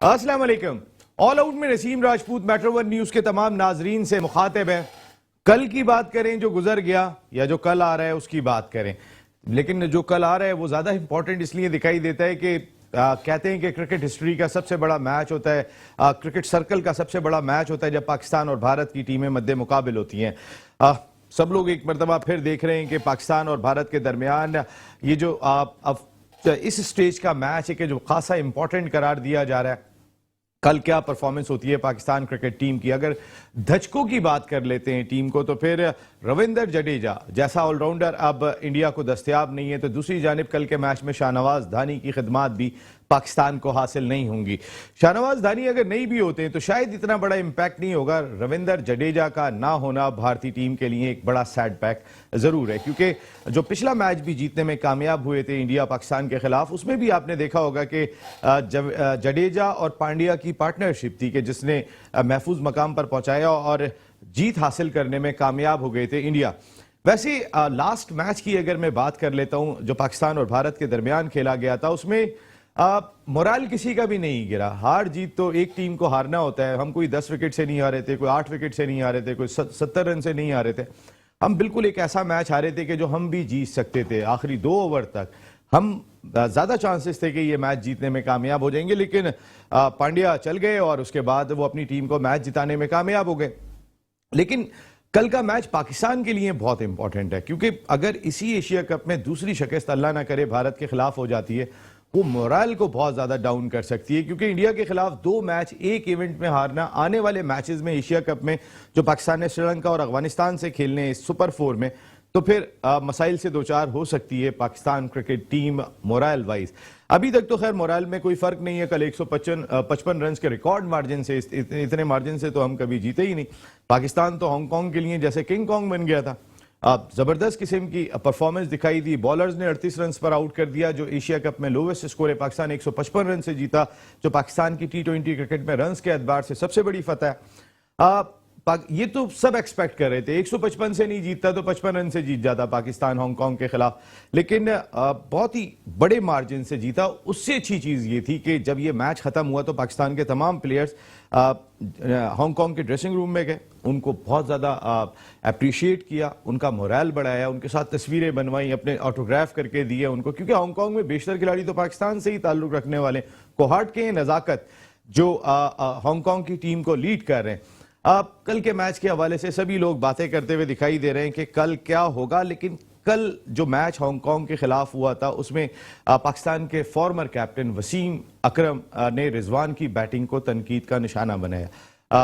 अस्सलाम वालेकुम। All out में Naseem Rajput metro one news के तमाम नाजरीन से मुखातिब हैं। कल की बात करें जो गुजर गया या जो कल आ रहा है उसकी बात करें, लेकिन जो कल आ रहा है वो ज्यादा इंपॉर्टेंट इसलिए दिखाई देता है कि कहते हैं कि क्रिकेट हिस्ट्री का सबसे बड़ा मैच होता है, क्रिकेट सर्कल का सबसे बड़ा मैच होता है जब पाकिस्तान और भारत की टीमें मद्दे मुकाबिल होती हैं। सब लोग एक मरतबा फिर देख रहे हैं कि पाकिस्तान और भारत के दरमियान ये जो अब इस स्टेज का मैच है कि जो खासा इंपॉर्टेंट करार दिया जा रहा है। कल क्या परफॉर्मेंस होती है पाकिस्तान क्रिकेट टीम की। अगर धचकों की बात कर लेते हैं टीम को, तो फिर रविंदर जडेजा जैसा ऑलराउंडर अब इंडिया को दस्तयाब नहीं है, तो दूसरी जानिब कल के मैच में शाहनवाज धानी की खिदमात भी पाकिस्तान को हासिल नहीं होंगी। शाहनवाज धानी अगर नहीं भी होते हैं तो शायद इतना बड़ा इंपैक्ट नहीं होगा। रविंदर जडेजा का ना होना भारतीय टीम के लिए एक बड़ा सेटबैक जरूर है, क्योंकि जो पिछला मैच भी जीतने में कामयाब हुए थे इंडिया पाकिस्तान के खिलाफ, उसमें भी आपने देखा होगा कि जडेजा और पांड्या की पार्टनरशिप थी कि जिसने महफूज मकाम पर पहुंचाया और जीत हासिल करने में कामयाब हो गए थे इंडिया। वैसे लास्ट मैच की अगर मैं बात कर लेता हूं जो पाकिस्तान और भारत के दरमियान खेला गया था, उसमें मोराल किसी का भी नहीं गिरा। हार जीत तो एक टीम को हारना होता है। हम कोई 10 विकेट से नहीं हारे थे, कोई 8 विकेट से नहीं हारे थे, कोई 70 रन से नहीं हारे थे। हम बिल्कुल एक ऐसा मैच हारे थे कि जो हम भी जीत सकते थे। आखिरी 2 ओवर तक हम ज्यादा चांसेस थे कि ये मैच जीतने में कामयाब हो जाएंगे, लेकिन पांड्या चल गए और उसके बाद वो अपनी टीम को मैच जिताने में कामयाब हो गए। लेकिन कल का मैच पाकिस्तान के लिए बहुत इंपॉर्टेंट है, क्योंकि अगर इसी एशिया कप में दूसरी शिकस्त अल्लाह ना करे भारत के खिलाफ हो जाती है, वो मोरल को बहुत ज्यादा डाउन कर सकती है। क्योंकि इंडिया के खिलाफ 2 मैच एक इवेंट में हारना, आने वाले मैचेस में एशिया कप में जो पाकिस्तान ने श्रीलंका और अफगानिस्तान से खेलने इस सुपर 4 में, तो फिर मसाइल से दो चार हो सकती है Pakistan cricket team moral wise. अभी तक तो खैर मोरल में कोई फर्क नहीं है। कल 155 रन के रिकॉर्ड मार्जिन से, इतने मार्जिन से तो हम कभी जीते ही नहीं। पाकिस्तान तो हांगकांग के लिए जैसे किंग कॉन्ग बन गया था। जबरदस्त किस्म की परफॉर्मेंस दिखाई दी। बॉलर्स ने 38 रन पर आउट कर दिया, जो एशिया कप में लोवेस्ट स्कोर है। पाकिस्तान 155 रन से जीता, जो पाकिस्तान की T20 क्रिकेट में रन्स के एतबार से सबसे बड़ी फतह है। ये तो सब एक्सपेक्ट कर रहे थे, 155 से नहीं जीतता तो 55 रन से जीत जाता पाकिस्तान हांगकांग के खिलाफ, लेकिन बहुत ही बड़े मार्जिन से जीता। उससे अच्छी चीज ये थी कि जब ये मैच खत्म हुआ तो पाकिस्तान के तमाम प्लेयर्स हांगकांग के ड्रेसिंग रूम में गए, उनको बहुत ज्यादा अप्रिशिएट किया, उनका मोरल बढ़ाया, उनके साथ तस्वीरें बनवाई, अपने ऑटोग्राफ करके दिए उनको, क्योंकि हांगकांग में बेशतर खिलाड़ी तो पाकिस्तान से ही ताल्लुक रखने वाले। कोहाट के नजाकत जो हांगकांग की टीम को लीड कर रहे हैं। कल के मैच के हवाले से सभी लोग बातें करते हुए दिखाई दे रहे हैं कि कल क्या होगा, लेकिन कल जो मैच हांगकांग के खिलाफ हुआ था उसमें पाकिस्तान के फॉर्मर कैप्टन वसीम अकरम ने रिजवान की बैटिंग को तनकीद का निशाना बनाया।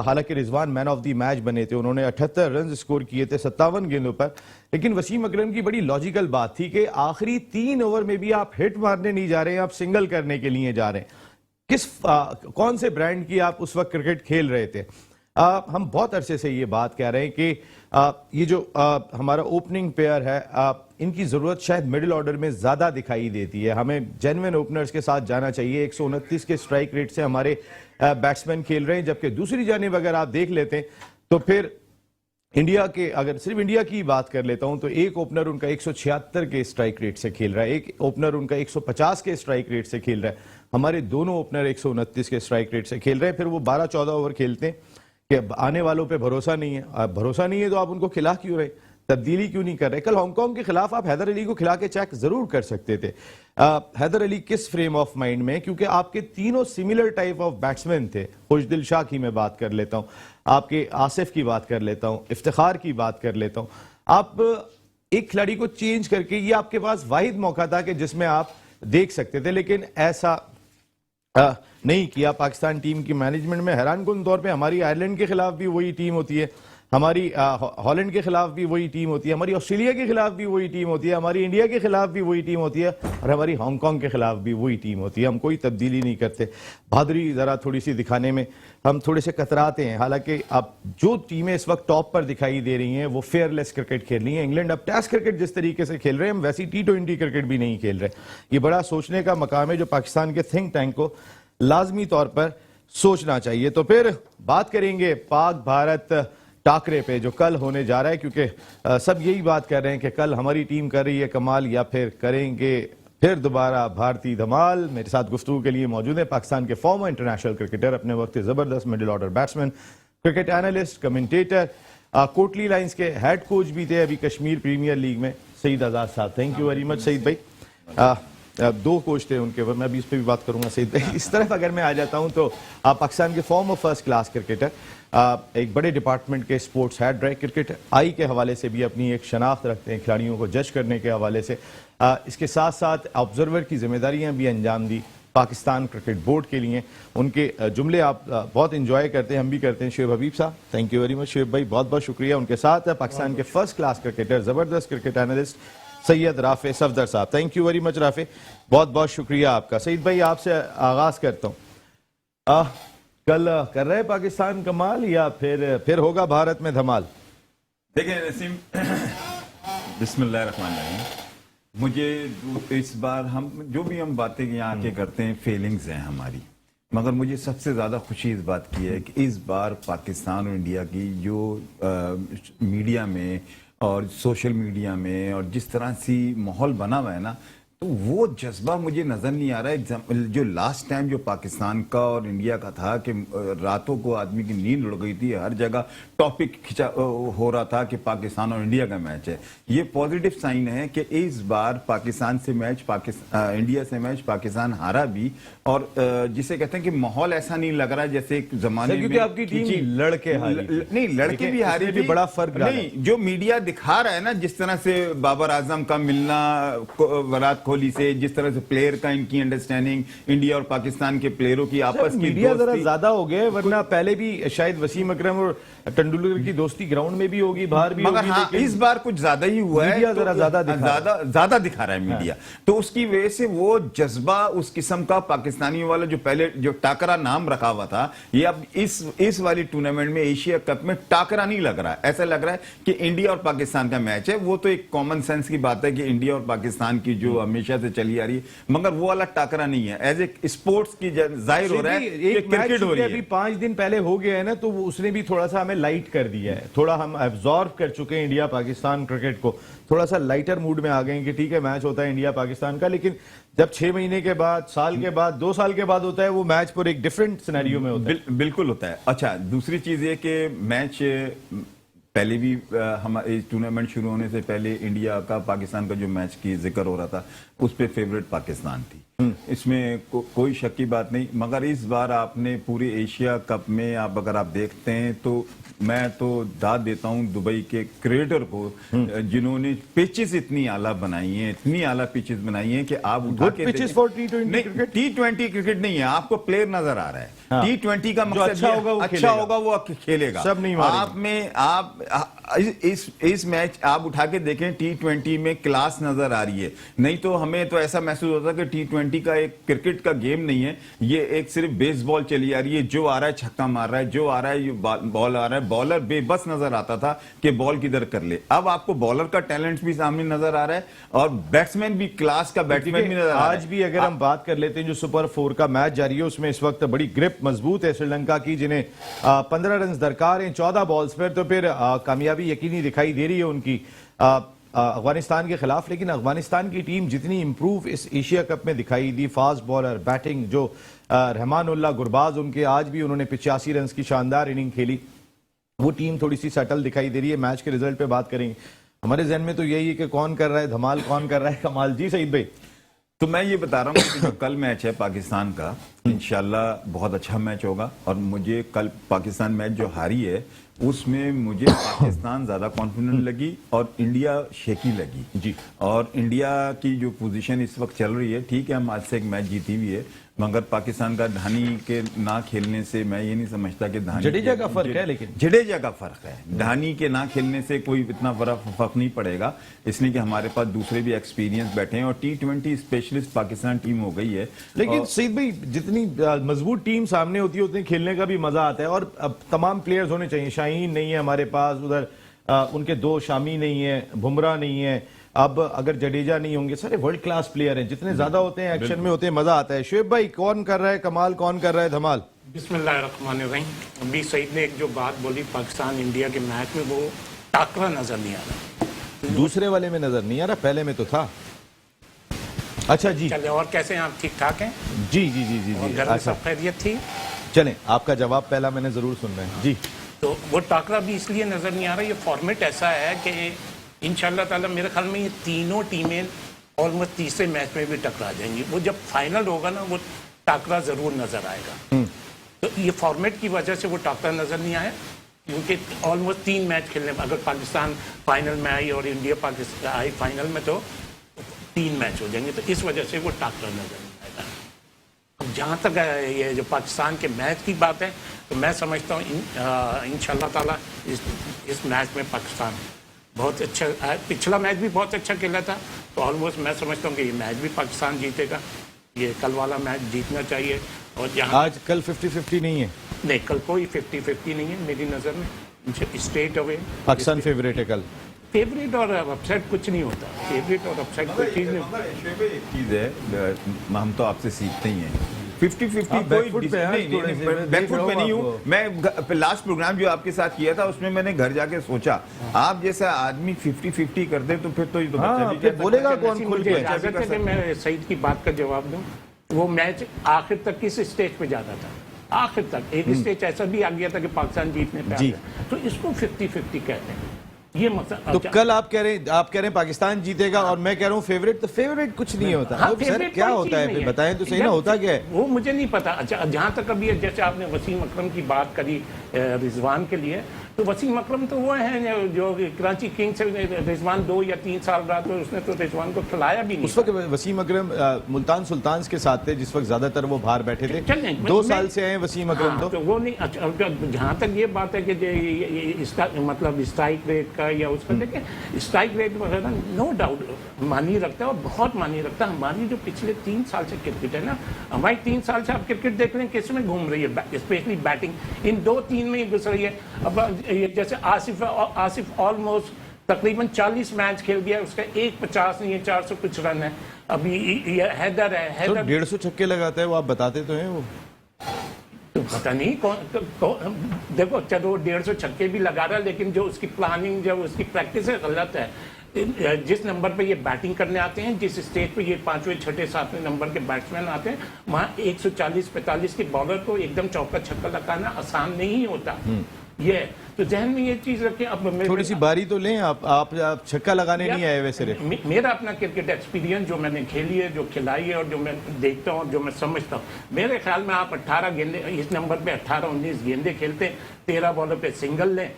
हालांकि Rizwan man of the match बने थे, उन्होंने 78 रन स्कोर किए थे 57 गेंदों पर, लेकिन वसीम अकरम की बड़ी लॉजिकल बात थी कि आखिरी 3 ओवर में भी आप हिट मारने नहीं जा रहे हैं, आप सिंगल करने के लिए जा रहे हैं। कौन से ब्रांड की आप उस वक्त क्रिकेट खेल रहे थे। हम बहुत अरसे से ये बात कह रहे हैं कि ये जो हमारा ओपनिंग पेयर है, इनकी जरूरत शायद मिडिल ऑर्डर में ज्यादा दिखाई देती है। हमें जेन्युइन ओपनर्स के साथ जाना चाहिए। 129 के स्ट्राइक रेट से हमारे बैट्समैन खेल रहे हैं, जबकि दूसरी जानिब अगर आप देख लेते हैं तो फिर इंडिया के, अगर सिर्फ इंडिया की बात कर लेता हूं तो एक ओपनर उनका 176 के स्ट्राइक रेट से खेल रहा है, एक ओपनर उनका 150 के स्ट्राइक रेट से खेल रहा है। हमारे दोनों ओपनर 129 के स्ट्राइक रेट से खेल रहे हैं। फिर वो 12-14 ओवर खेलते हैं कि आने वालों पे भरोसा नहीं है। भरोसा नहीं है तो आप उनको खिला क्यों रहे, तब्दीली क्यों नहीं कर रहे। कल हांगकांग के खिलाफ आप हैदर अली को खिला के चेक जरूर कर सकते थे। हैदर अली किस फ्रेम ऑफ माइंड में, क्योंकि आपके तीनों सिमिलर टाइप ऑफ बैट्समैन थे। खुशदिल शाह की मैं बात कर लेता हूं, आपके आसिफ की बात कर लेता हूं, इफ्तिखार की बात कर लेता हूं। आप एक खिलाड़ी को चेंज करके, ये आपके पास वाहिद मौका था कि जिसमें आप देख सकते थे, लेकिन ऐसा नहीं किया। पाकिस्तान टीम की मैनेजमेंट में हैरानकुन तौर पे हमारी आयरलैंड के खिलाफ भी वही टीम होती है, हमारी हॉलैंड के खिलाफ भी वही टीम होती है, हमारी ऑस्ट्रेलिया के खिलाफ भी वही टीम होती है, हमारी इंडिया के खिलाफ भी वही टीम होती है, और हमारी हांगकांग के खिलाफ भी वही टीम होती है। हम कोई तब्दीली नहीं करते। बहादुरी जरा थोड़ी सी दिखाने में हम थोड़े से कतराते हैं। हालांकि अब जो टीमें इस वक्त टॉप पर दिखाई दे रही हैं वो फेयरलेस क्रिकेट खेल रही हैं। इंग्लैंड अब टेस्ट क्रिकेट जिस तरीके से खेल रहे हैं, हम वैसी T20 क्रिकेट भी नहीं खेल रहे। ये बड़ा सोचने का मकाम है जो पाकिस्तान के थिंक टैंक को लाजमी तौर पर सोचना चाहिए। तो फिर बात करेंगे पाक भारत टाकरे पे जो कल होने जा रहा है, क्योंकि सब यही बात कर रहे हैं कि कल हमारी टीम कर रही है कमाल या फिर करेंगे फिर दोबारा भारतीय धमाल मेरे साथ गुफ्तगू के लिए मौजूद है पाकिस्तान के फॉर्मर इंटरनेशनल क्रिकेटर, अपने वक्त जबरदस्त middle order batsman, cricket analyst, commentator, Kotli lines के हेड कोच भी थे अभी कश्मीर प्रीमियर लीग में, सईद आजाद साहब। Thank you very much Saeed भाई। दो कोच थे उनके, मैं अभी इस पर भी बात करूंगा सईद भाई। इस तरफ अगर मैं आ जाता हूं तो आप पाकिस्तान के फॉर्मर फर्स्ट क्लास क्रिकेटर, एक बड़े डिपार्टमेंट के स्पोर्ट्स हेड रहे, क्रिकेट आई के हवाले से भी अपनी एक शनाख्त रखते हैं, खिलाड़ियों को जज करने के हवाले से। इसके साथ साथ ऑब्जर्वर की जिम्मेदारियां भी अंजाम दी पाकिस्तान क्रिकेट बोर्ड के लिए। उनके जुमले आप बहुत इंजॉय करते हैं, हम भी करते हैं। शुएब हबीब साहब, thank you very much Shoaib भाई, बहुत बहुत शुक्रिया। उनके साथ है पाकिस्तान के फर्स्ट क्लास क्रिकेटर, जबरदस्त क्रिकेट एनालिस्ट सैयद राफे सफदर साहब। Thank you very much Rafay, बहुत बहुत शुक्रिया आपका। सईद भाई आपसे आगाज करता हूँ, कल कर रहे पाकिस्तान कमाल या फिर होगा भारत में धमाल? देखिए नसीम, बिस्मिल्लाहिर्रहमानिर्रहीम, मुझे इस बार हम जो भी हम बातें यहाँ आके करते हैं फीलिंग्स हैं हमारी, मगर मुझे सबसे ज़्यादा खुशी इस बात की है कि इस बार पाकिस्तान और इंडिया की जो मीडिया में और सोशल मीडिया में और जिस तरह सी माहौल बना हुआ है ना, तो वो जज्बा मुझे नजर नहीं आ रहा है। जो लास्ट टाइम जो पाकिस्तान का और इंडिया का था कि रातों को आदमी की नींद उड़ गई थी, हर जगह टॉपिक खिंचा हो रहा था कि पाकिस्तान और इंडिया का मैच है। ये पॉजिटिव साइन है कि इस बार पाकिस्तान से मैच इंडिया से मैच पाकिस्तान हारा भी, और जिसे कहते हैं कि माहौल ऐसा नहीं लग रहा है जैसे एक जमाने में आपकी टीम लड़के हारी, नहीं लड़के भी हारे भी, बड़ा फर्क नहीं जो मीडिया दिखा रहा है ना, जिस तरह से बाबर आजम का मिलना विराट कोहली से, जिस तरह से प्लेयर का इनकी अंडरस्टैंडिंग, इंडिया और पाकिस्तान के प्लेयरों की आपस की मीडिया जरा ज्यादा हो गया, वरना पहले भी शायद वसीम अकरम और तेंदुलकर की दोस्ती ग्राउंड में भी होगी, बाहर भी मगर होगी, हाँ इस बार कुछ ज्यादा ही हुआ है, मीडिया जरा ज्यादा दिखा रहा है मीडिया। तो उसकी वजह से वो जज्बा उस किस्म का पाकिस्तानियों वाला जो पहले जो टाकरा नाम रखा हुआ था, ये अब इस वाली टूर्नामेंट में एशिया कप में टाकरा नहीं लग रहा है। ऐसा लग रहा है कि इंडिया और पाकिस्तान का मैच है। वो तो एक कॉमन सेंस की बात है कि इंडिया और पाकिस्तान की जो हमेशा से चली आ रही है, मगर वो वाला टाकरा नहीं है। एज ए स्पोर्ट्स की जाहिर हो रहा है कि क्रिकेट हो रही है। अभी 5 दिन पहले हो गया है ना, तो उसने भी थोड़ा सा हमें लाइट कर दिया है, थोड़ा हम एब्जॉर्व कर चुके हैं इंडिया पाकिस्तान क्रिकेट को, थोड़ा सा लाइटर मूड में आ गए कि ठीक है मैच होता है इंडिया पाकिस्तान का, लेकिन जब 6 महीने के बाद, साल के बाद, 2 साल के बाद होता है वो मैच पर एक डिफरेंट सिनेरियो में होता है। बिल्कुल होता है। अच्छा, दूसरी चीज ये कि मैच पहले भी हमारे टूर्नामेंट शुरू होने से पहले इंडिया का पाकिस्तान का जो मैच की जिक्र हो रहा था, उस पे फेवरेट पाकिस्तान थी, इसमें कोई शक की बात नहीं। मगर इस बार आपने पूरे एशिया कप में अगर आप देखते हैं तो मैं तो दाद देता हूं दुबई के क्रिकेटर को, जिन्होंने पिचेस इतनी आला बनाई हैं, इतनी आला पिचेस बनाई हैं कि आप उठा के pitches for T20 cricket. T20 cricket नहीं है, आपको प्लेयर नजर आ रहा है। हाँ। टी20 का मकसद अच्छा होगा वो खेलेगा, सब नहीं आप इस मैच आप उठा के देखें, टी20 में क्लास नजर आ रही है। नहीं तो हमें तो ऐसा महसूस होता है कि टी20 का एक क्रिकेट का गेम नहीं है, ये एक सिर्फ बेसबॉल चली आ रही है, जो आ रहा है छक्का मार रहा है, जो आ रहा है बॉल आ रहा है। बॉलर बेबस नजर आता था कि बॉल किधर कर ले, अब आपको बॉलर का टैलेंट भी सामने नजर आ रहा है और बैट्समैन भी क्लास का बैट्समैन भी नजर आ रहा है। आज भी अगर हम बात कर लेते हैं जो सुपर 4 का मैच जारी है, उसमें इस वक्त बड़ी ग्रिप मजबूत है श्रीलंका की, जिन्हें 15 रन दरकार हैं 14 बॉल्स पर, तो फिर कामयाबी यकीनी दिखाई दे रही है उनकी अफगानिस्तान के खिलाफ। लेकिन अफगानिस्तान की टीम जितनी इंप्रूव इस एशिया कप में दिखाई दी, फास्ट बॉलर, बैटिंग, जो रहमानुल्लाह गुरबाज उनके, आज भी उन्होंने 85 रन की शानदार इनिंग खेली, वो टीम थोड़ी सी सेटल दिखाई दे रही है। मैच के रिजल्ट पे बात करेंगे, हमारे जहन में तो यही है कि कौन कर रहा है धमाल, कौन कर रहा है कमाल। जी सईद भाई, तो मैं ये बता रहा हूँ कि जो कल मैच है पाकिस्तान का, इंशाल्लाह बहुत अच्छा मैच होगा। और मुझे कल पाकिस्तान मैच जो हारी है उसमें मुझे पाकिस्तान ज्यादा कॉन्फिडेंट लगी और इंडिया शेकी लगी जी। और इंडिया की जो पोजीशन इस वक्त चल रही है, ठीक है हम आज से एक मैच जीती हुई है, मगर पाकिस्तान का धानी के ना खेलने से मैं ये नहीं समझता कि धानी जडेजा का फर्क है, लेकिन जडेजा का फर्क है, धानी के ना खेलने से कोई इतना फर्क नहीं पड़ेगा, इसलिए कि हमारे पास दूसरे भी एक्सपीरियंस बैठे हैं और टी20 स्पेशलिस्ट पाकिस्तान टीम हो गई है। लेकिन सईद भाई, जितनी मजबूत टीम सामने होती है उतनी खेलने का भी मजा आता है, और अब तमाम प्लेयर्स होने चाहिए। शाहीन नहीं है हमारे पास, उधर उनके 2 शामी नहीं है, बुमराह नहीं है, अब अगर जडेजा नहीं होंगे, सारे वर्ल्ड क्लास प्लेयर हैं, जितने ज्यादा होते हैं एक्शन में होते हैं, मजा आता है। शुएब भाई, कौन कर रहा है कमाल, कौन कर रहा है धमाल? बिस्मिल्लाहिर्रहमानिर्रहीम। अभी सईद ने एक जो बात बोली पाकिस्तान इंडिया के मैच में, वो टाकरा नजर नहीं आ रहा, दूसरे वाले में नजर नहीं आ रहा, पहले में तो था। अच्छा जी चले, और कैसे हैं आप? ठीक ठाक हैं? जी जी जी जी और जी घर में अच्छा सब खैरियत थी? चलें, आपका जवाब पहला मैंने जरूर सुनना है जी। तो वो टाकरा भी इसलिए नजर नहीं आ रहा, ये फॉर्मेट ऐसा है कि इंशाल्लाह ताला मेरे ख्याल में ये तीनों टीमें ऑलमोस्ट तीसरे मैच में भी टकरा जाएंगी। वो जब फाइनल होगा ना, वो टाकरा जरूर नजर आएगा। तो ये फॉर्मेट की वजह से वो टाकरा नजर नहीं आया, क्योंकि ऑलमोस्ट 3 मैच खेलने, अगर पाकिस्तान फाइनल में आई और इंडिया पाकिस्तान आई फाइनल में, तो 3 मैच हो जाएंगे। तो इस वजह से वो टाकरा नजर नहीं आएगा। अब जहाँ तक ये जो पाकिस्तान के मैच की बात है, तो मैं समझता हूँ इंशाल्लाह ताला इस मैच में पाकिस्तान बहुत अच्छा, पिछला मैच भी बहुत अच्छा खेला था, तो ऑलमोस्ट मैं समझता हूँ कि ये मैच भी पाकिस्तान जीतेगा। ये कल वाला मैच जीतना चाहिए। और जहाँ आज कल 50-50 नहीं है, नहीं, कल कोई 50-50 नहीं है मेरी नज़र में। स्ट्रेट अवे पाकिस्तान फेवरेट है कल। फेवरेट और अपसेट कुछ नहीं होता। फेवरेट और अपसेट कोई चीज़ नहीं होता। एक चीज है, हम तो आपसे सीखते ही हैं। 50-50 आप कोई बैकफुट पे हैं नहीं, थोड़े से, मैं बैकफुट देख पे रहा नहीं हूँ हूँ मैं। लास्ट प्रोग्राम जो आपके साथ किया था उसमें मैंने घर जाके सोचा, आप जैसा आदमी 50-50 कर दे तो फिर तो ये तो बच्चा भी फिर कह सकता बोलेगा है। कौन खुल मुझे के? इजाज़त है कि मैं सईद की बात का जवाब दूं। वो मैच आखिर तक किस स्टेज पे जाता था? आखिर तक एक स्टेज ऐसा भी आ गया था कि पाकिस्तान जीतने पे आ जी। गया। तो इसको 50-50 कहते हैं। ये मतलब तो कल आप कह रहे हैं पाकिस्तान जीतेगा और मैं कह रहा हूँ फेवरेट। तो फेवरेट कुछ नहीं होता। हाँ, अब सर फेवरेट क्या कोई होता चीज़ है नहीं फिर बताएं तो सही ना, होता क्या है? वो मुझे नहीं पता। अच्छा, जहाँ तक अभी जैसे आपने वसीम अकरम की बात करी रिजवान के लिए, तो वसीम अकरम तो वो है जो कराची किंग्स से रिजवान 2 या 3 साल रहा, तो उसने तो रिजवान को खिलाया भी नहीं। उस वक्त वसीम अकरम मुल्तान सुल्तान्स के साथ थे, जिस वक्त ज्यादातर वो बाहर बैठे थे। चलें, 2 मैं- साल से हैं वसीम अकरम। हाँ, तो वो नहीं। अच्छा, जहाँ तक ये बात है कि इसका मतलब स्ट्राइक रेट का या उसका, देखिए स्ट्राइक रेट वगैरह नो डाउट मानी रखता है और बहुत मानी रखता है। हमारी जो पिछले 3 साल से क्रिकेट है ना, हमारी 3 साल से आप क्रिकेट देख रहे हैं किस में घूम रही है, स्पेशली बैटिंग इन 2-3 में ही घुस रही है। अब ये जैसे आसिफ ऑलमोस्ट तकरीबन 40 मैच खेल दिया, उसका 150 नहीं है, 400 कुछ रन है। अभी ये हैदर है, तो हैदर 150 छक्के लगाता है वो, आप बताते तो हैं वो। तो पता नहीं कौन देखो, चलो 150 छक्के भी लगा रहा है, लेकिन जो उसकी प्लानिंग, जो उसकी प्रैक्टिस है, गलत है। जिस नंबर पे ये बैटिंग करने आते हैं, जिस स्टेज पे ये 5वें 6ठे 7वें नंबर के बैट्समैन आते हैं, वहाँ 140-45 के बॉलर को एकदम चौका छक्का लगाना आसान नहीं होता। ये तो जहन में ये चीज रखें। अब थोड़ी सी बारी तो लें आप छक्का लगाने नहीं आए वैसे रे। मेरा अपना क्रिकेट एक्सपीरियंस जो मैंने खेली है, जो खिलाई है और जो मैं देखता हूँ और जो मैं समझता हूँ, मेरे ख्याल में आप 18 गेंदे इस नंबर पे 18-19 गेंदे खेलते, 13 बॉलों पे सिंगल लें,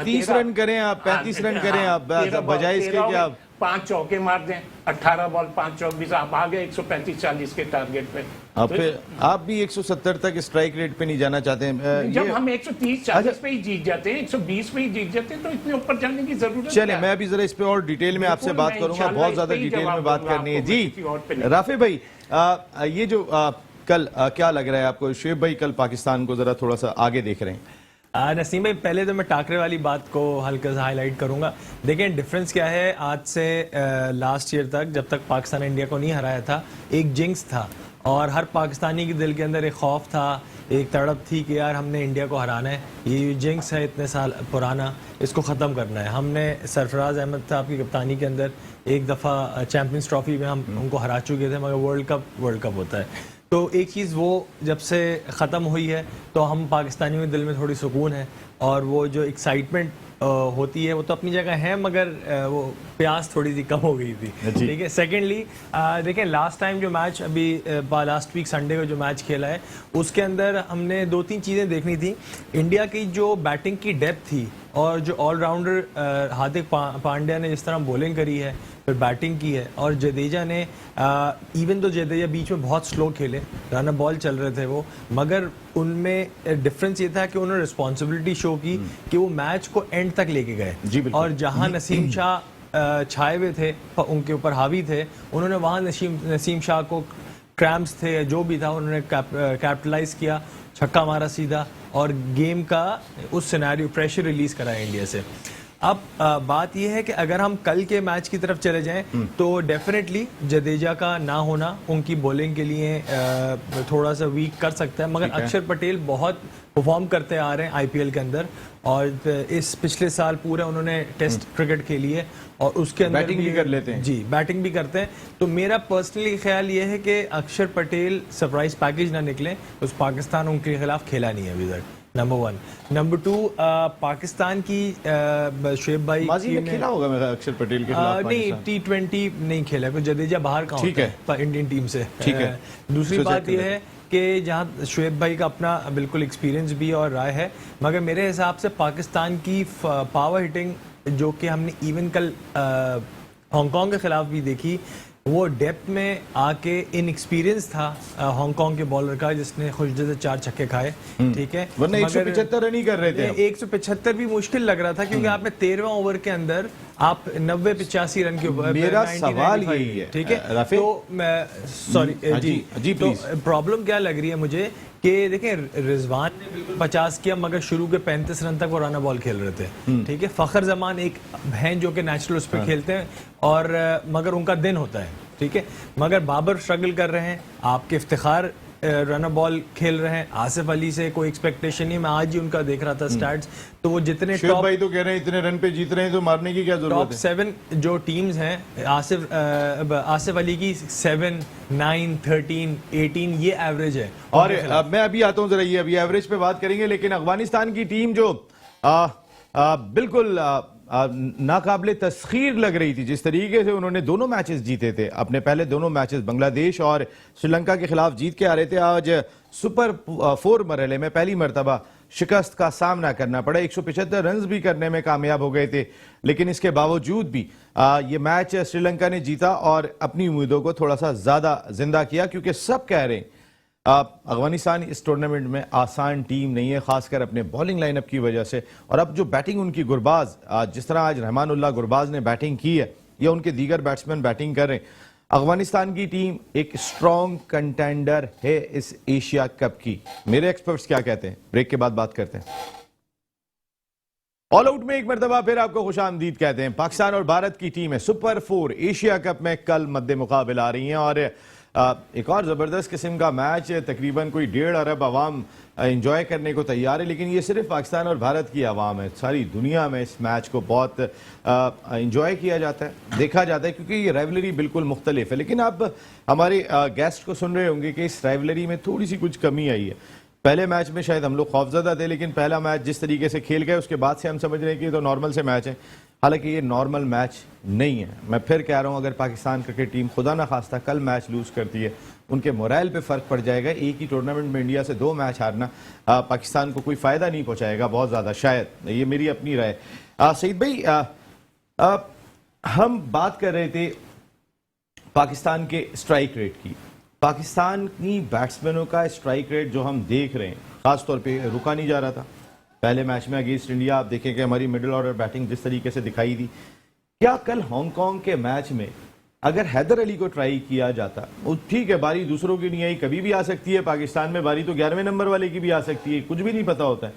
30 रन करें आप, 35 रन करें आप, बजाय इसके कि आप 5 चौके मार दें। 18 बॉल 5 चौक 20, आप आ गए 135-40 के टारगेट पे। आप फिर आप भी 170 तक स्ट्राइक रेट पे नहीं जाना चाहते हैं? जब हम 130-40 पे ही जीत जाते हैं, 120 पे ही जीत जाते हैं, तो इतने ऊपर जाने की जरूरत चले, क्या है? मैं अभी जरा इस पे और डिटेल में आपसे बिल्कुल, बात मैं करूंगा, इंशाल्लाह बहुत इस ज्यादा पे ही डिटेल में जवाब बात दूंगा करनी है आपको, जी। मैं किसी और पे नहीं। राफे भाई, ये जो कल क्या लग रहा है आपको? शुएब भाई कल पाकिस्तान को जरा थोड़ा सा आगे देख रहे हैं। नसीम भाई, पहले तो मैं टाकरे वाली बात को हल्का सा हाईलाइट करूंगा। देखें डिफरेंस क्या है आज से लास्ट ईयर तक, जब तक पाकिस्तान इंडिया को नहीं हराया था, एक जिंक्स था और हर पाकिस्तानी के दिल के अंदर एक खौफ था, एक तड़प थी कि यार हमने इंडिया को हराना है। ये जिंक्स है इतने साल पुराना, इसको ख़त्म करना है। हमने सरफराज अहमद साहब की कप्तानी के अंदर एक दफ़ा चैम्पियंस ट्रॉफी में हम उनको हरा चुके थे, मगर वर्ल्ड कप होता है। तो एक चीज़ वो जब से ख़त्म हुई है तो हम पाकिस्तानियों के दिल में थोड़ी सुकून है, और वो जो एक्साइटमेंट होती है वो तो अपनी जगह है, मगर वो प्यास थोड़ी सी कम हो गई थी। ठीक है। सेकेंडली देखें, लास्ट टाइम जो मैच अभी लास्ट वीक संडे को जो मैच खेला है, उसके अंदर हमने 2-3 चीज़ें देखनी थी। इंडिया की जो बैटिंग की डेप्थ थी और जो ऑलराउंडर हार्दिक पांड्या ने जिस तरह बॉलिंग करी है, फिर बैटिंग की है, और जडेजा ने इवन तो जडेजा बीच में बहुत स्लो खेले, रन बॉल चल रहे थे वो, मगर उनमें डिफरेंस ये था कि उन्होंने रिस्पॉन्सिबिलिटी शो की कि वो मैच को एंड तक लेके गए। और जहां नसीम शाह छाए हुए थे, उनके ऊपर हावी थे, उन्होंने वहां नसीम शाह को क्रैम्प्स थे, जो भी था, उन्होंने कैपिटलाइज किया, छक्का मारा सीधा, और गेम का उस सिनेरियो प्रेशर रिलीज करा इंडिया से। अब बात यह है कि अगर हम कल के मैच की तरफ चले जाएं तो डेफिनेटली जडेजा का ना होना उनकी बॉलिंग के लिए थोड़ा सा वीक कर सकता है, मगर अक्षर पटेल बहुत परफॉर्म करते आ रहे हैं आईपीएल के अंदर, और इस पिछले साल पूरे उन्होंने टेस्ट क्रिकेट खेली है और उसके अंदर बैटिंग भी कर लेते हैं। जी, बैटिंग भी करते हैं। तो मेरा पर्सनली ख्याल ये है कि अक्षर पटेल सरप्राइज पैकेज ना निकले, उस पाकिस्तान उनके खिलाफ खेला नहीं है अभी तक, नंबर 1। नंबर 2, पाकिस्तान की शुएब भाई माजी में खेला होगा मेरा अक्षर पटेल के खिलाफ नहीं, T20 नहीं खेला, कोई जडेजा बाहर का ठीक होता है इंडियन टीम से। ठीक है। दूसरी उसको बात check कर यह है कि जहाँ शुएब भाई का अपना बिल्कुल एक्सपीरियंस भी और राय है, मगर मेरे हिसाब से पाकिस्तान की पावर हिटिंग जो कि हमने इवन कल हांगकांग के खिलाफ भी देखी, वो डेप्थ में आके इनएक्सपीरियंस था हांगकांग के बॉलर का, जिसने खुशदे से 4 छक्के खाए, ठीक है, वरना 175 रन ही कर रहे थे। 175 भी मुश्किल लग रहा था क्योंकि आपने 13वां ओवर के अंदर आप 90-85 रन के ऊपर, मेरा सवाल यही है, ठीक है। राफे, तो मैं सॉरी जी तो प्रॉब्लम क्या लग रही है मुझे कि देखें, रिजवान ने बिल्कुल 50 किया मगर शुरू के 35 रन तक वो रन बॉल खेल रहे थे, ठीक है। फखर जमान एक हैं जो कि नेचुरल उस पर खेलते हैं और मगर उनका दिन होता है, ठीक है। मगर बाबर स्ट्रगल कर रहे हैं, आपके इफ्तिखार रन बॉल खेल रहे हैं, आसिफ अली से कोई एक्सपेक्टेशन नहीं। मैं आज ही उनका देख रहा था स्टैट्स, तो वो जितने शुएब भाई तो कह रहे हैं इतने रन पे जीत रहे हैं तो मारने की क्या जरूरत है। टॉप 7 जो टीम्स हैं, आसिफ अली की 7, 9, 13, 18 ये एवरेज है। और अब मैं अभी आता हूं, जरा ये अभी एवरेज पे बात करेंगे, लेकिन अफगानिस्तान की टीम जो बिल्कुल नाकाबिले तस्खीर लग रही थी, जिस तरीके से उन्होंने दोनों मैचेस जीते थे, अपने पहले दोनों मैचेस बांग्लादेश और श्रीलंका के खिलाफ जीत के आ रहे थे, आज सुपर 4 मरहले में पहली मरतबा शिकस्त का सामना करना पड़ा। 175 रन भी करने में कामयाब हो गए थे, लेकिन इसके बावजूद भी ये मैच श्रीलंका ने जीता और अपनी उम्मीदों को थोड़ा सा ज्यादा जिंदा किया, क्योंकि सब कह रहे हैं अफगानिस्तान इस टूर्नामेंट में आसान टीम नहीं है, खासकर अपने बॉलिंग लाइनअप की वजह से। और अब जो बैटिंग उनकी गुरबाज, जिस तरह आज रहमानुल्लाह गुरबाज ने बैटिंग की है या उनके दीगर बैट्समैन बैटिंग कर रहे हैं, अफगानिस्तान की टीम एक स्ट्रॉन्ग कंटेंडर है इस एशिया कप की। मेरे एक्सपर्ट्स क्या कहते हैं, ब्रेक के बाद बात करते हैं। ऑल आउट में एक मरतबा फिर आपको खुशामदीद कहते हैं। पाकिस्तान और भारत की टीम है सुपर 4 एशिया कप में कल मद्दे मुकाबले आ रही हैं और एक और ज़बरदस्त किस्म का मैच, तकरीबन कोई 1.5 अरब आवाम एंजॉय करने को तैयार है, लेकिन ये सिर्फ पाकिस्तान और भारत की आवाम है, सारी दुनिया में इस मैच को बहुत एंजॉय किया जाता है, देखा जाता है, क्योंकि ये राइवलरी बिल्कुल मुख्तलिफ है। लेकिन आप हमारे गेस्ट को सुन रहे होंगे कि इस राइवलरी में थोड़ी सी कुछ कमी आई है। पहले मैच में शायद हम लोग खौफजदा थे, लेकिन पहला मैच जिस तरीके से खेल गए उसके बाद से हम समझ रहे हैं कि ये तो नॉर्मल से मैच है, हालांकि ये नॉर्मल मैच नहीं है। मैं फिर कह रहा हूं, अगर पाकिस्तान क्रिकेट टीम खुदा ना खास्ता कल मैच लूज करती है, उनके मोरल पे फर्क पड़ जाएगा। एक ही टूर्नामेंट में इंडिया से 2 मैच हारना पाकिस्तान को कोई फायदा नहीं पहुंचाएगा बहुत ज्यादा, शायद, ये मेरी अपनी राय। सईद भाई, हम बात कर रहे थे पाकिस्तान के स्ट्राइक रेट की। पाकिस्तानी बैट्समैनों का स्ट्राइक रेट जो हम देख रहे हैं, खासतौर पे रुका नहीं जा रहा था। पहले मैच में अगेंस्ट इंडिया आप देखें कि हमारी मिडिल ऑर्डर बैटिंग जिस तरीके से दिखाई दी, क्या कल हांगकांग के मैच में अगर हैदर अली को ट्राई किया जाता, ठीक है बारी दूसरों की नहीं आई, कभी भी आ सकती है, पाकिस्तान में बारी तो 11वें नंबर वाले की भी आ सकती है, कुछ भी नहीं पता होता है,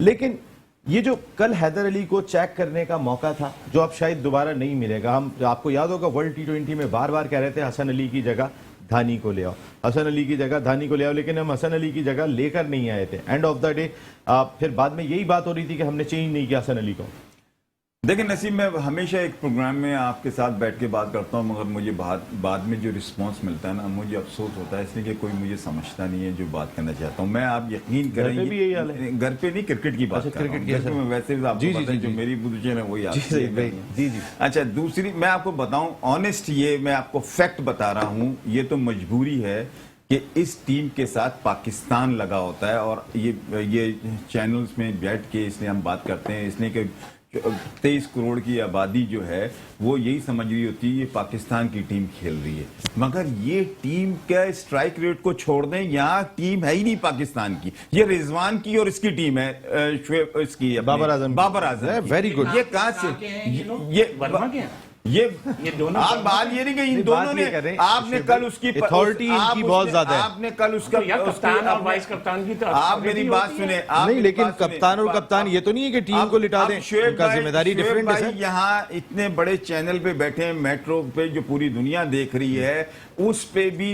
लेकिन ये जो कल हैदर अली को चेक करने का मौका था, जो अब शायद दोबारा नहीं मिलेगा। हम, आपको याद होगा वर्ल्ड T20 में बार बार कह रहे थे हसन अली की जगह धानी को ले आओ, हसन अली की जगह धानी को ले आओ, लेकिन हम हसन अली की जगह लेकर नहीं आए थे। एंड ऑफ द डे फिर बाद में यही बात हो रही थी कि हमने चेंज नहीं किया हसन अली को। देखिए नसीब, मैं हमेशा एक प्रोग्राम में आपके साथ बैठ के बात करता हूँ, मगर मुझे बाद में जो रिस्पांस मिलता है ना, मुझे अफसोस होता है, इसलिए कि कोई मुझे समझता नहीं है जो बात करना चाहता हूँ मैं। आप यकीन करें, घर पे भी यही हाल है? घर पे नहीं, क्रिकेट की बात कर रहा हूं। घर पे मैं वैसे भी आपको पता है जो मेरी पोजीशन है वही आपकी। जी जी। अच्छा, दूसरी मैं आपको बताऊं ऑनेस्ट, ये मैं आपको फैक्ट बता रहा हूँ, ये तो मजबूरी है कि इस टीम के साथ पाकिस्तान लगा होता है, और ये चैनल्स में बैठ के इसलिए हम बात करते हैं, इसलिए कि 23 करोड़ की आबादी जो है वो यही समझ रही होती है ये पाकिस्तान की टीम खेल रही है, मगर ये टीम के स्ट्राइक रेट को छोड़ दें, यहाँ टीम है ही नहीं पाकिस्तान की, ये रिजवान की और इसकी टीम है, इसकी बाबर आजम है, वेरी गुड। ये कहां से ये वर्मा के हैं? ये दोनों आप बात ये नहीं कि इन नहीं, दोनों बात ने ये कर रहे हैं, आपने शेख कल भाई, उसकी authority इनकी बहुत ज्यादा है। आपने कल उसका तो यार कप्तान और वाइस कप्तान की तो आप मेरी authority बात होती है। सुने आप नहीं, मेरी लेकिन बात सुने। कप्तान और कप्तान ये तो नहीं है कि टीम को लिटा दें, शोएब उनका भाई- जिम्मेदारी शोएब डिफरेंट है भाई सर। यहाँ इतने बड़े चैनल पे बैठे हैं, मेट्रो पे जो पूरी दुनिया देख रही है, उस पे भी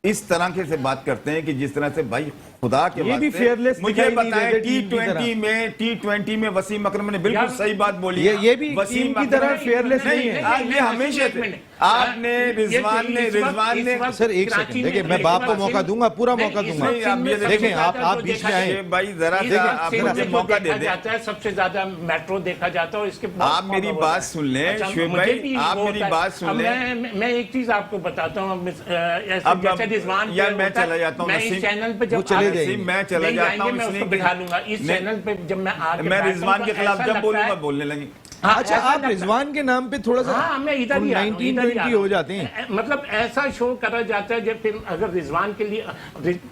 इस तरह के से बात करते हैं कि जिस तरह से भाई खुदा के ये भी वास्ते fearless मुझे दिखाई नहीं बताएं देते टीम की तरह। टी20 में वसीम अकरम ने बिल्कुल यार, सही बात बोली ये भी वसीम टीम की अकरम- तरह fearless नहीं है। ये हमेशा से आपने रिजवान ने सर एक सेकंड देखिए, मैं बाप को मौका दूंगा, पूरा मौका दूंगा। नहीं, आप ये देखें, आप बीच में आए। भाई जरा सा आप मुझे मौका दे दें। जाता है सबसे ज्यादा मेट्रो देखा जाता है, इसके आप मेरी बात सुन लें, शोएब भाई, आप मेरी बात सुन लें। मैं एक चीज आपको बताता हूँ, अब जैसे रिजवान यार मैं चला जाता हूँ मैं इस नसीम, चैनल पे वो जब चले आप- जाएंगे। मैं चला नहीं जाता जाएंगे, हूँ मैं इसलिए उसको बिठा लूंगा इस नहीं, चैनल पे जब मैं आके मैं बैठता हूँ, रिजवान के तो खिलाफ ऐसा जब लगता बोलूंगा है- बोलने लगी। हाँ, अच्छा, ऐसा आप लगता है। रिजवान के नाम पे थोड़ा सा हाँ, मैं इधर ही आ रहा हूँ, 1920 हो जाते हैं। मतलब ऐसा शो करा जाता है जब फिर अगर रिजवान के लिए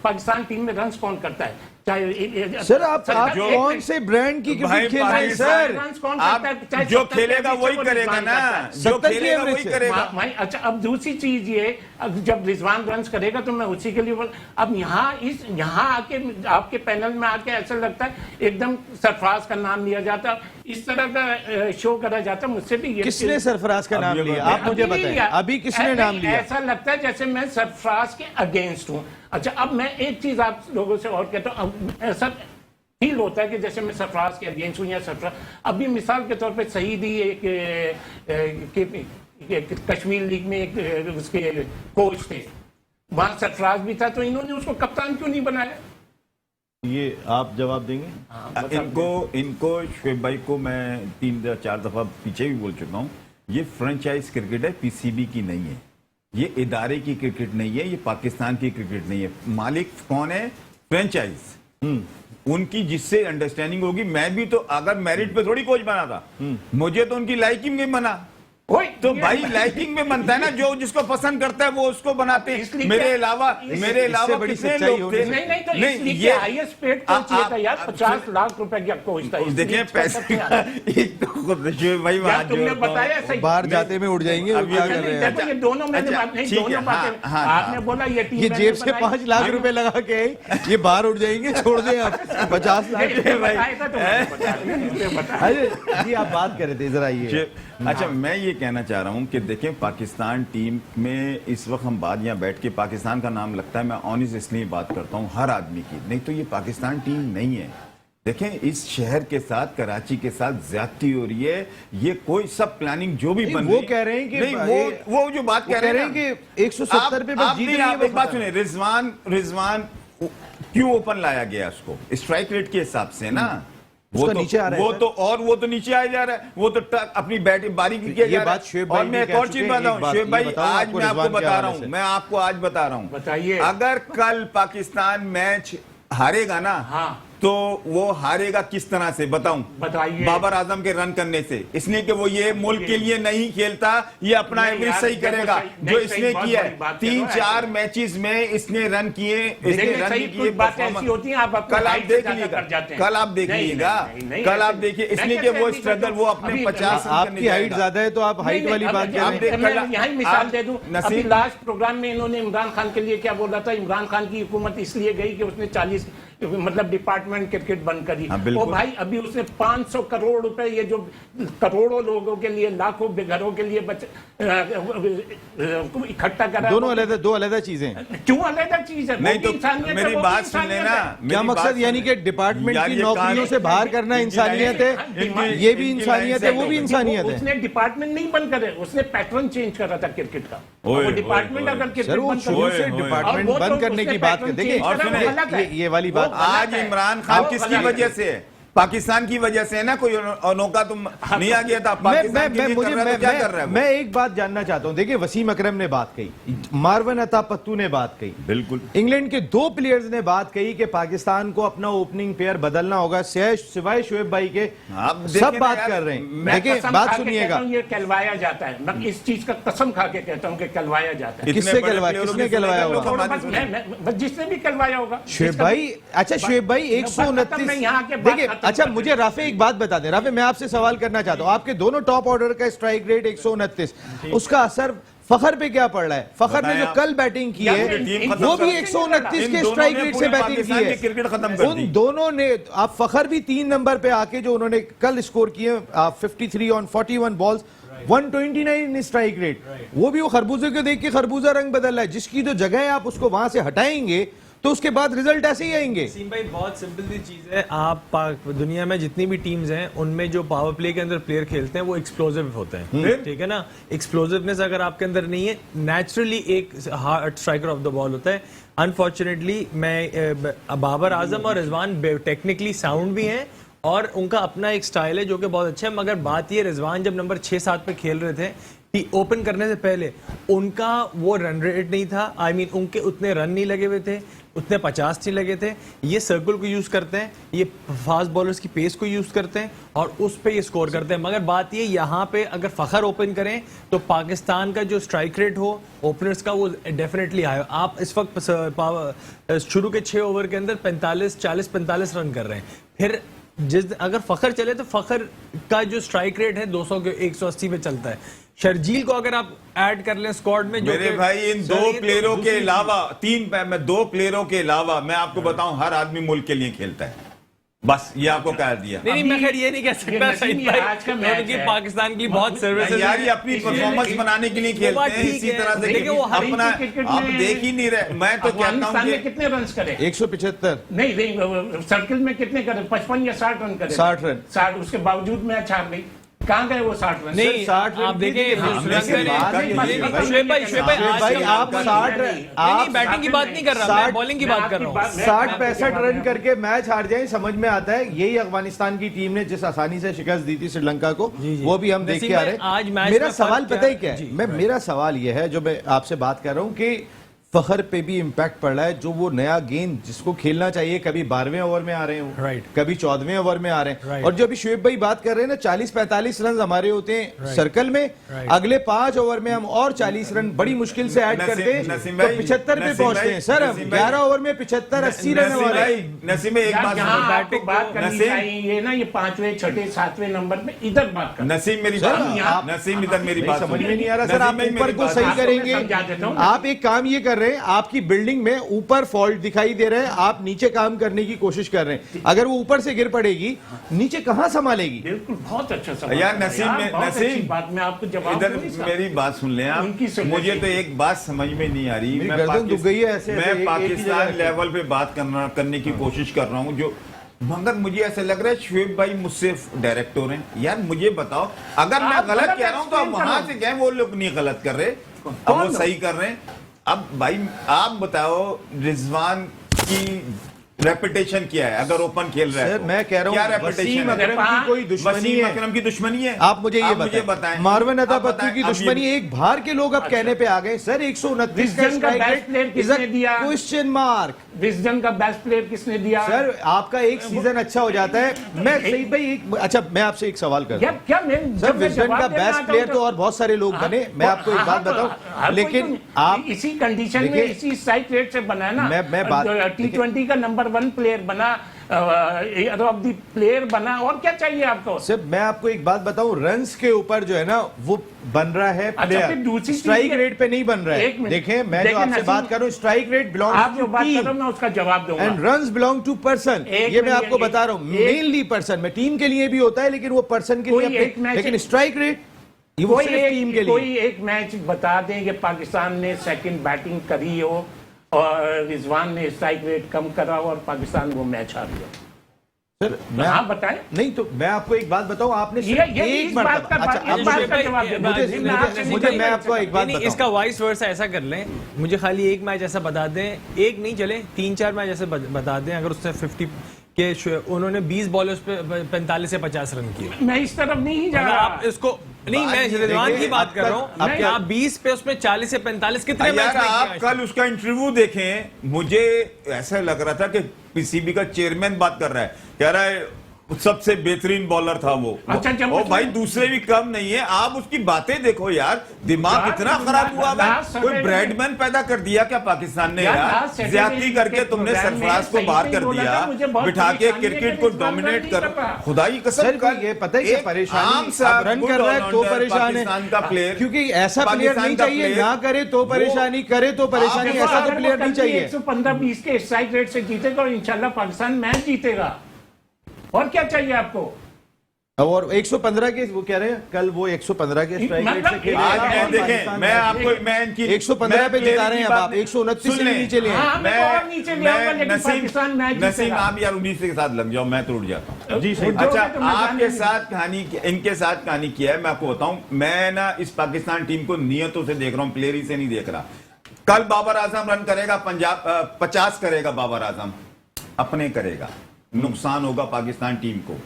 पाकिस्तान टीम में रन कौन करता है, चाहे सर आप जो- कौन से ब्रांड की भाई, क्रिकेट खेल रहे हैं पाकिस्तान- सर? रन कौन आप करता है, चाहे जो 70 खेलेगा के वही वो करेगा रिजवान ना, करता है। जो 70 की खेलेगा एवरेज वही से। करेगा। भाई अच्छा, अब दूसरी चीज ये, अब जब रिजवान रन करेगा तो मैं उसी के लिए अब यहाँ आके आपके पैनल में आके ऐसा लगता है एकदम सरफराज का नाम लिया जाता, इस तरह का शो करा जाता। मुझसे भी ये किसने सरफराज का अब नाम ये लिया? बताएं। आप मुझे अभी नहीं बताएं, लिया। अभी किसने नाम लिया? ऐसा लगता है जैसे मैं सरफराज के अगेंस्ट हूँ। अच्छा, अब मैं एक चीज आप लोगों से और कहता हूँ, अब ऐसा फील होता है कि जैसे मैं सरफराज के अगेंस्ट हूँ या सरफराज। अभी मिसाल के तौर पे शहीद ही एक कश्मीर लीग में एक उसके कोच थे, वहां सरफराज भी था, तो इन्होंने उसको कप्तान क्यों नहीं बनाया? ये आप जवाब देंगे? इनको शोएब भाई को मैं 3-4 दफा पीछे भी बोल चुका हूँ, ये फ्रेंचाइज क्रिकेट है, पीसीबी की नहीं है, ये इदारे की क्रिकेट नहीं है, ये पाकिस्तान की क्रिकेट नहीं है। मालिक कौन है? फ्रेंचाइज। उनकी जिससे अंडरस्टैंडिंग होगी। मैं भी तो अगर मेरिट पे थोड़ी कोच बना था, मुझे तो उनकी लाइकिंग में बना। तो भाई लाइकिंग में बनता है ना, जो जिसको पसंद करता है वो उसको बनाते हैं। इसलिए मेरे क्या- अलावा बड़ी कितने सच्चाई लोग होनी थे? चाहिए। नहीं तो नहीं, इसलिए ये हाईएस्ट पेड कोच ये था यार, 50 लाख रुपए का कोच था। देखिए पैसे एक तो खुद शोएब भाई वहाँ यार तुमने जोड़ता हूँ। बताया सही। बाहर जाते में उड़ जाएंगे, अब वो क्या ये कर रहे हैं? देखो, ये दोनों मैंने अच्छा, बात नहीं, ठीक है, दोनों बातें हाँ, आपने बोला ये टीम ये मैंने जेब से बनाई। 5 लाख रुपए लगा के ये बाहर उड़ जाएंगे, छोड़ दें आप 50 लाख। नहीं, इसने बताया था तो मैंने बताया, इसने बताया। अरे जी, आप बात कर रहे थे, जरा ये अच्छा, मैं ये कहना चाह रहा हूं कि देखें, पाकिस्तान टीम में इस वक्त हम बात यहाँ बैठ के पाकिस्तान का नाम लगता है, मैं ऑनेस्ट इसलिए बात करता हूं हर आदमी की, नहीं तो ये पाकिस्तान टीम नहीं है। देखें, इस शहर के साथ, कराची के साथ ज्यादती हो रही है, ये कोई सब प्लानिंग जो भी नहीं, बन वो रही है, कह रहे हैं कि नहीं, वो जो बात कह रहे हैं कि 170 पे बस जीत रही है, आप एक वो बात खत्म। सुने, रिजवान क्यों ओपन लाया गया उसको? स्ट्राइक रेट के हिसाब से ना, उसका नीचे आ रहा है वो सर। तो नीचे आ जा रहा है, वो तो अपनी बैटिंग बारीकी किया ये जा रहा बात है। शोएब और भाई मैं भी एक कह और चुके चीज हैं, बताऊं, एक बात शोएब ये भाई, बताऊं आज आपको मैं आपको रिजवान के बता रहा हवाले हूं, से। मैं आपको आज बता रहा हूं, बताइए। अगर कल पाकिस्तान मैच हारेगा ना, हाँ। तो वो हारेगा किस तरह से बताऊं? बताइए। बाबर आजम के रन करने से, इसलिए कि वो ये मुल्क के लिए नहीं खेलता, ये अपना नहीं एवरेज यार, सही देखो करेगा सही- जो नहीं, इसने सही, बहुत किया बड़ी है। बात कह रहे हो, 3-4 ऐसे। मैचेस में इसने रन किए, इसने देखिए, रन सही भी कुछ किए। बातें ऐसी performance- होती हैं, आप अपने कल आप हाइट से देख ज्यादा लीजिएगा, कर जाते हैं। कल आप देख नहीं, लीजिएगा, नहीं, कल आप ऐसे- देखिए, मैं इसलिए कि कैसे वो अभी स्ट्रगल करता वो हूं? अपने अभी- 50 रन करने आपकी हाइट जाएगा। ज्यादा है तो आप हाइट नहीं, वाली अब- बात कर आप रहे देख- हैं। मैं कल- यही मिसाल आप- दे दूं, नसीब- अभी लास्ट प्रोग्राम में इन्होंने इमरान खान के लिए क्या बोला था? इमरान खान की हुकूमत इसलिए गई कि उसने 40 मतलब डिपार्टमेंट क्रिकेट बंद करी। हाँ, ओ बिल्कुल। भाई, अभी उसने 500 करोड़ रुपए, ये जो करोड़ों लोगों के लिए, लाखों घरों के लिए इकट्ठा करा। दो अलग चीजें हैं। क्यों अलग चीज है? नहीं वो तो भी इंसानियत है, मेरी वो भी बात सुन इंसानियत लेना, है। क्या मेरी मकसद बात यानी सुन कि डिपार्टमेंट यार, की ये नौकरियों से बाहर करना इंसानियत है? ये भी इंसानियत है, वो भी इंसानियत है। उसने डिपार्टमेंट नहीं बंद करे, उसने पैटर्न चेंज करा था क्रिकेट का। ओए, वो डिपार्टमेंट ओए, अगर क्रिकेट सर, वो बंद शुरू करे- से ओए, ओए। डिपार्टमेंट और वो बंद तो करने उसने की बात कर पैटर्न देखिए, चेंज करा, सुने, वो गलत है। ये वाली वो बात गलत आज है। इमरान खान वो किसकी गलत है। वजह से है? पाकिस्तान की वजह से है ना, कोई अनोखा तुम नहीं आ गया था पाकिस्तान के लिए कर रहा है, तो क्या कर रहा है वो? मैं एक बात जानना चाहता हूं। देखिए, वसीम अकरम ने बात कही, मार्वन अता पत्तू ने बात कही, बिल्कुल इंग्लैंड के 2 प्लेयर्स ने बात कही कि पाकिस्तान को अपना ओपनिंग पेयर बदलना होगा, सिवाय शोएब भाई के आप देखें सब ना बात यार, कर रहे हैं। मैं देखिए, कसम बात खा के कहता सुनिएगा, हूं, ये कहलवाया जाता है। मैं इस चीज का कसम खा के कहता हूं कि कहलवाया जाता है। इतने किससे बड़े कहलवाया? प्लेयरों किसने की कहलवाया सुनेगा, होगा? लोग हमारी सुनेंगे। बस जिसने भी कहलवाया होगा। शोएब भाई, अच्छा शोएब भाई मैं 129 यहाँ के बात देखिए, खत्म। अच्छा मुझे राफे एक बात बता दें, राफे मैं आपसे सवाल करना चाहता हूं, आपके दोनों टॉप ऑर्डर का स्ट्राइक रेट 129, उसका असर फखर पे क्या पड़ रहा है? फखर ने जो कल बैटिंग की है वो भी 129 के स्ट्राइक रेट से बैटिंग की है। क्रिकेट खत्म कर दी। उन दोनों ने, आप फखर भी 3 नंबर पे आके जो उन्होंने कल स्कोर किए 53 ऑन 41 बॉल्स, 129 स्ट्राइक रेट, वो भी वो खरबूजे को देख के खरबूजा रंग बदल रहा है। जिसकी जो जगह है आप उसको वहां से हटाएंगे तो उसके बाद रिजल्ट ऐसे ही आएंगे। सीम भाई बहुत सिंपल सी चीज है, आप दुनिया में जितनी भी टीम्स हैं उनमें जो पावर प्ले के अंदर प्लेयर खेलते हैं वो एक्सप्लोसिव होते हैं, ठीक है ना। एक्सप्लोसिवनेस अगर आपके अंदर नहीं है, नेचुरली एक hard striker of the ball होता है। अनफॉर्चुनेटली मैं बाबर आजम और रिजवान टेक्निकली साउंड भी हैं और उनका अपना एक स्टाइल है जो कि बहुत अच्छा है, मगर बात ये, रिजवान जब नंबर 6-7 पे खेल रहे थे ओपन करने से पहले उनका वो रन रेट नहीं था, आई मीन उनके उतने रन नहीं लगे हुए थे, उतने 50 नहीं लगे थे। ये सर्कल को यूज करते हैं, ये फास्ट बॉलर्स की पेस को यूज करते हैं और उस पे ये स्कोर करते हैं। मगर बात ये, यहाँ पे अगर फखर ओपन करें तो पाकिस्तान का जो स्ट्राइक रेट हो ओपनर्स का वो डेफिनेटली आए। आप इस वक्त शुरू के 6 ओवर के अंदर 40-45 रन कर रहे हैं, फिर अगर फखर चले तो फखर का जो स्ट्राइक रेट है 200 के 180 पे चलता है। शर्जील को अगर आप ऐड कर लें स्क्वाड में, जो मेरे भाई इन दो प्लेयरों के अलावा दो प्लेयरों के अलावा मैं आपको बताऊं, हर आदमी मुल्क के लिए खेलता है, बस ये आपको कह दिया। नहीं मैं खैर ये नहीं कह सकता सईद भाई, क्योंकि पाकिस्तान की बहुत सर्विसेज यार ये अपनी परफॉर्मेंस बनाने के लिए खेलते हैं, इसी तरह से देखिए वो अपना आप देख ही नहीं रहे। मैं तो कहता हूं कि कितने रन करे, 175 नहीं सर्किल में कितने करे, 55 या 60 रन करे, 60 रन, 60, उसके बावजूद मैच हार गई। कहाँ गए वो 60 रन? नहीं 60 आप देखें शुएब भाई आप 60 आप बैटिंग की बात नहीं कर रहा, मैं बॉलिंग की बात कर रहा हूँ। 60-65 रन करके मैच हार जाए, समझ में आता है। यही अफगानिस्तान की टीम ने जिस आसानी से शिकस्त दी थी श्रीलंका को, वो भी हम देख के आ रहे हैं। मेरा सवाल पता है क्या है, मेरा सवाल यह है जो मैं आपसे बात कर रहा हूँ कि फखर पे भी इम्पैक्ट पड़ रहा है। जो वो नया गेंद जिसको खेलना चाहिए, कभी 12वें ओवर में आ रहे हो, कभी 14वें ओवर में आ रहे हैं, और जो अभी शुएब भाई बात कर रहे हैं ना, 40-45 रन हमारे होते हैं सर्कल में, अगले 5 ओवर में हम और 40 रन बड़ी मुश्किल से ऐड करते हैं तो 75 पे पहुंचते हैं। सर 11 ओवर में 75-80 रन हमारे। नसीम एक बात करनी चाहिए ना, ये 5वें 6ठे 7वें नंबर में इधर बात कर। नसीम मेरी बात, नसीम इधर मेरी बात समझ में नहीं आ रहा सर, आप ऊपर को सही करेंगे, आप एक काम ये कर रहे हैं, आपकी बिल्डिंग में ऊपर फॉल्ट दिखाई दे रहा है, आप नीचे काम करने की कोशिश कर रहे हैं। अगर वो ऊपर से गिर पड़ेगी नीचे कहां संभालेगी? बिल्कुल, बहुत अच्छा सवाल यार नसीम बात में आपको जवाब इधर मेरी बात सुन लें आप। मुझे तो एक बात समझ में नहीं आ रही, मैं पाकिस्तान लेवल पे बात करने की कोशिश कर रहा हूँ, जो मगर मुझे ऐसा लग रहा है शुएब भाई मुझसे डायरेक्टर हैं। यार मुझे बताओ, अगर मैं गलत कह रहा हूँ तो आप वहां से कहें वो लोग नहीं गलत कर रहे, अब वो सही कर रहे हैं। अब भाई आप बताओ रिजवान की रेपुटेशन क्या है अगर ओपन खेल रहा है? सर मैं कह रहा हूं क्या रेपुटेशन है? की कोई दुश्मनी है? अकरम की दुश्मनी है? आप मुझे ये बताएं। मारवन अतापत्तू की दुश्मनी एक बाहर के लोग अब कहने पे आ गए सर 129 का स्ट्राइक रेट किसने दिया? Question mark. विजडन का बेस्ट प्लेयर किसने दिया? सर आपका एक सीजन अच्छा हो जाता है, मैं सही भाई अच्छा मैं आपसे एक सवाल करता हूं, क्या सर विजडन का बेस्ट प्लेयर तो और बहुत सारे लोग बने, मैं आपको एक बात बताऊं, लेकिन आप इसी कंडीशन में इसी स्ट्राइक रेट से बना ना, मैं बात T20 का नंबर 1 प्लेयर बना, ऑफ द प्लेयर बना, और क्या चाहिए आपको? सिर्फ मैं आपको एक बात बताऊं, रन्स के ऊपर जो है ना वो बन रहा है प्लेयर, स्ट्राइक रेट पे नहीं बन रहा है। देखें मैं जो आपसे बात कर रहा हूं, strike rate belongs to team, मैं उसका जवाब दूंगा, and runs belong to person. ये मैं आपको बता रहा हूं, मेनली पर्सन में, टीम के लिए भी होता है लेकिन वो पर्सन के लिए, लेकिन स्ट्राइक रेट कोई एक मैच बता दें कि पाकिस्तान ने सेकंड बैटिंग करी हो और रिजवान ने स्ट्राइक रेट कम करा हो और पाकिस्तान वो मैच हार गया? सर मैं हाँ बताएं। नहीं तो मैं आपको एक बात बताऊं, आपने एक बात का जवाब मुझे मैं आपको एक बात बताऊं, इसका वाइस वर्सा ऐसा कर लें, मुझे खाली एक मैच ऐसा बता दें, एक नहीं चले 3-4 मैच ऐसे बता दें अगर उसने 50 के उन्होंने 20 बॉलर्स पे 45 से 50 रन किए। मैं इस तरफ नहीं जा रहा, आप इसको नहीं, मैं रिजवान की बात कर रहा हूँ, आप 20 पे उसमें 40 से 45 कितने मैच? आप कल उसका इंटरव्यू देखें, मुझे ऐसा लग रहा था कि पीसीबी का चेयरमैन बात कर रहा है, कह रहा है सबसे बेहतरीन बॉलर था वो। अच्छा, जब ओ उसने- भाई दूसरे भी कम नहीं है, आप उसकी बातें देखो यार, दिमाग यार, इतना खराब हुआ लास्ट भाई। कोई सैटरडे ब्रैडमैन पैदा कर दिया क्या पाकिस्तान ने यार, यार? लास्ट सैटरडे ज्यादती करके के तुमने प्रोग्राम में सरफराज को सही बाहर से कर बोला दिया, था, मुझे बहुत बिठा के परेशानी है क्रिकेट कि को इस बार डोमिनेट नहीं कर। कर रहा। खुदा की कसम सर कल ये पता है क्या एक परेशानी आम सा अब रन good कर रहा है तो all-rounder परेशान है, पाकिस्तान का प्लेयर, क्योंकि ऐसा प्लेयर पाकिस्तान नहीं का चाहिए, प्लेयर, ना करे तो परेशानी, करे तो परेशानी, देखो, ऐसा अगर तो वो प्लेयर कल नहीं भी चाहिए। 115-20 के स्ट्राइक रेट से जीतेगा और इंशाल्लाह पाकिस्तान मैच जीतेगा। और क्या चाहिए आपको? और 115 के वो कह रहे हैं कल वो 115 के स्ट्राइक रेट से मतलब खेलेगा आज और मैं देखें, पाकिस्तान मैं मैच आपको मैं इनकी 115 पे मैं जिता रहे हैं, की अब बात आप नहीं- 129 से सुन भी लें। नीचे ले आए। हाँ, मैं और नीचे ले आऊंगा, लेकिन पाकिस्तान मैच नसीम जीतेगा। आप यार 19 के साथ लग जाओ, मैं तो उठ जाता हूँ। जी सही। जो अच्छा कि तुमने आपके जाने साथ कहानी इनके साथ कहानी किया है, मैं आपको बताऊं, मैं ना इस पाकिस्तान टीम को नियतों से देख रहा हूं, प्लेयर ही से नहीं देख रहा। कल बाबर आजम रन करेगा, पंजाब 50 करेगा, बाबर आजम अपने करेगा, नुकसान होगा पाकिस्तान टीम को।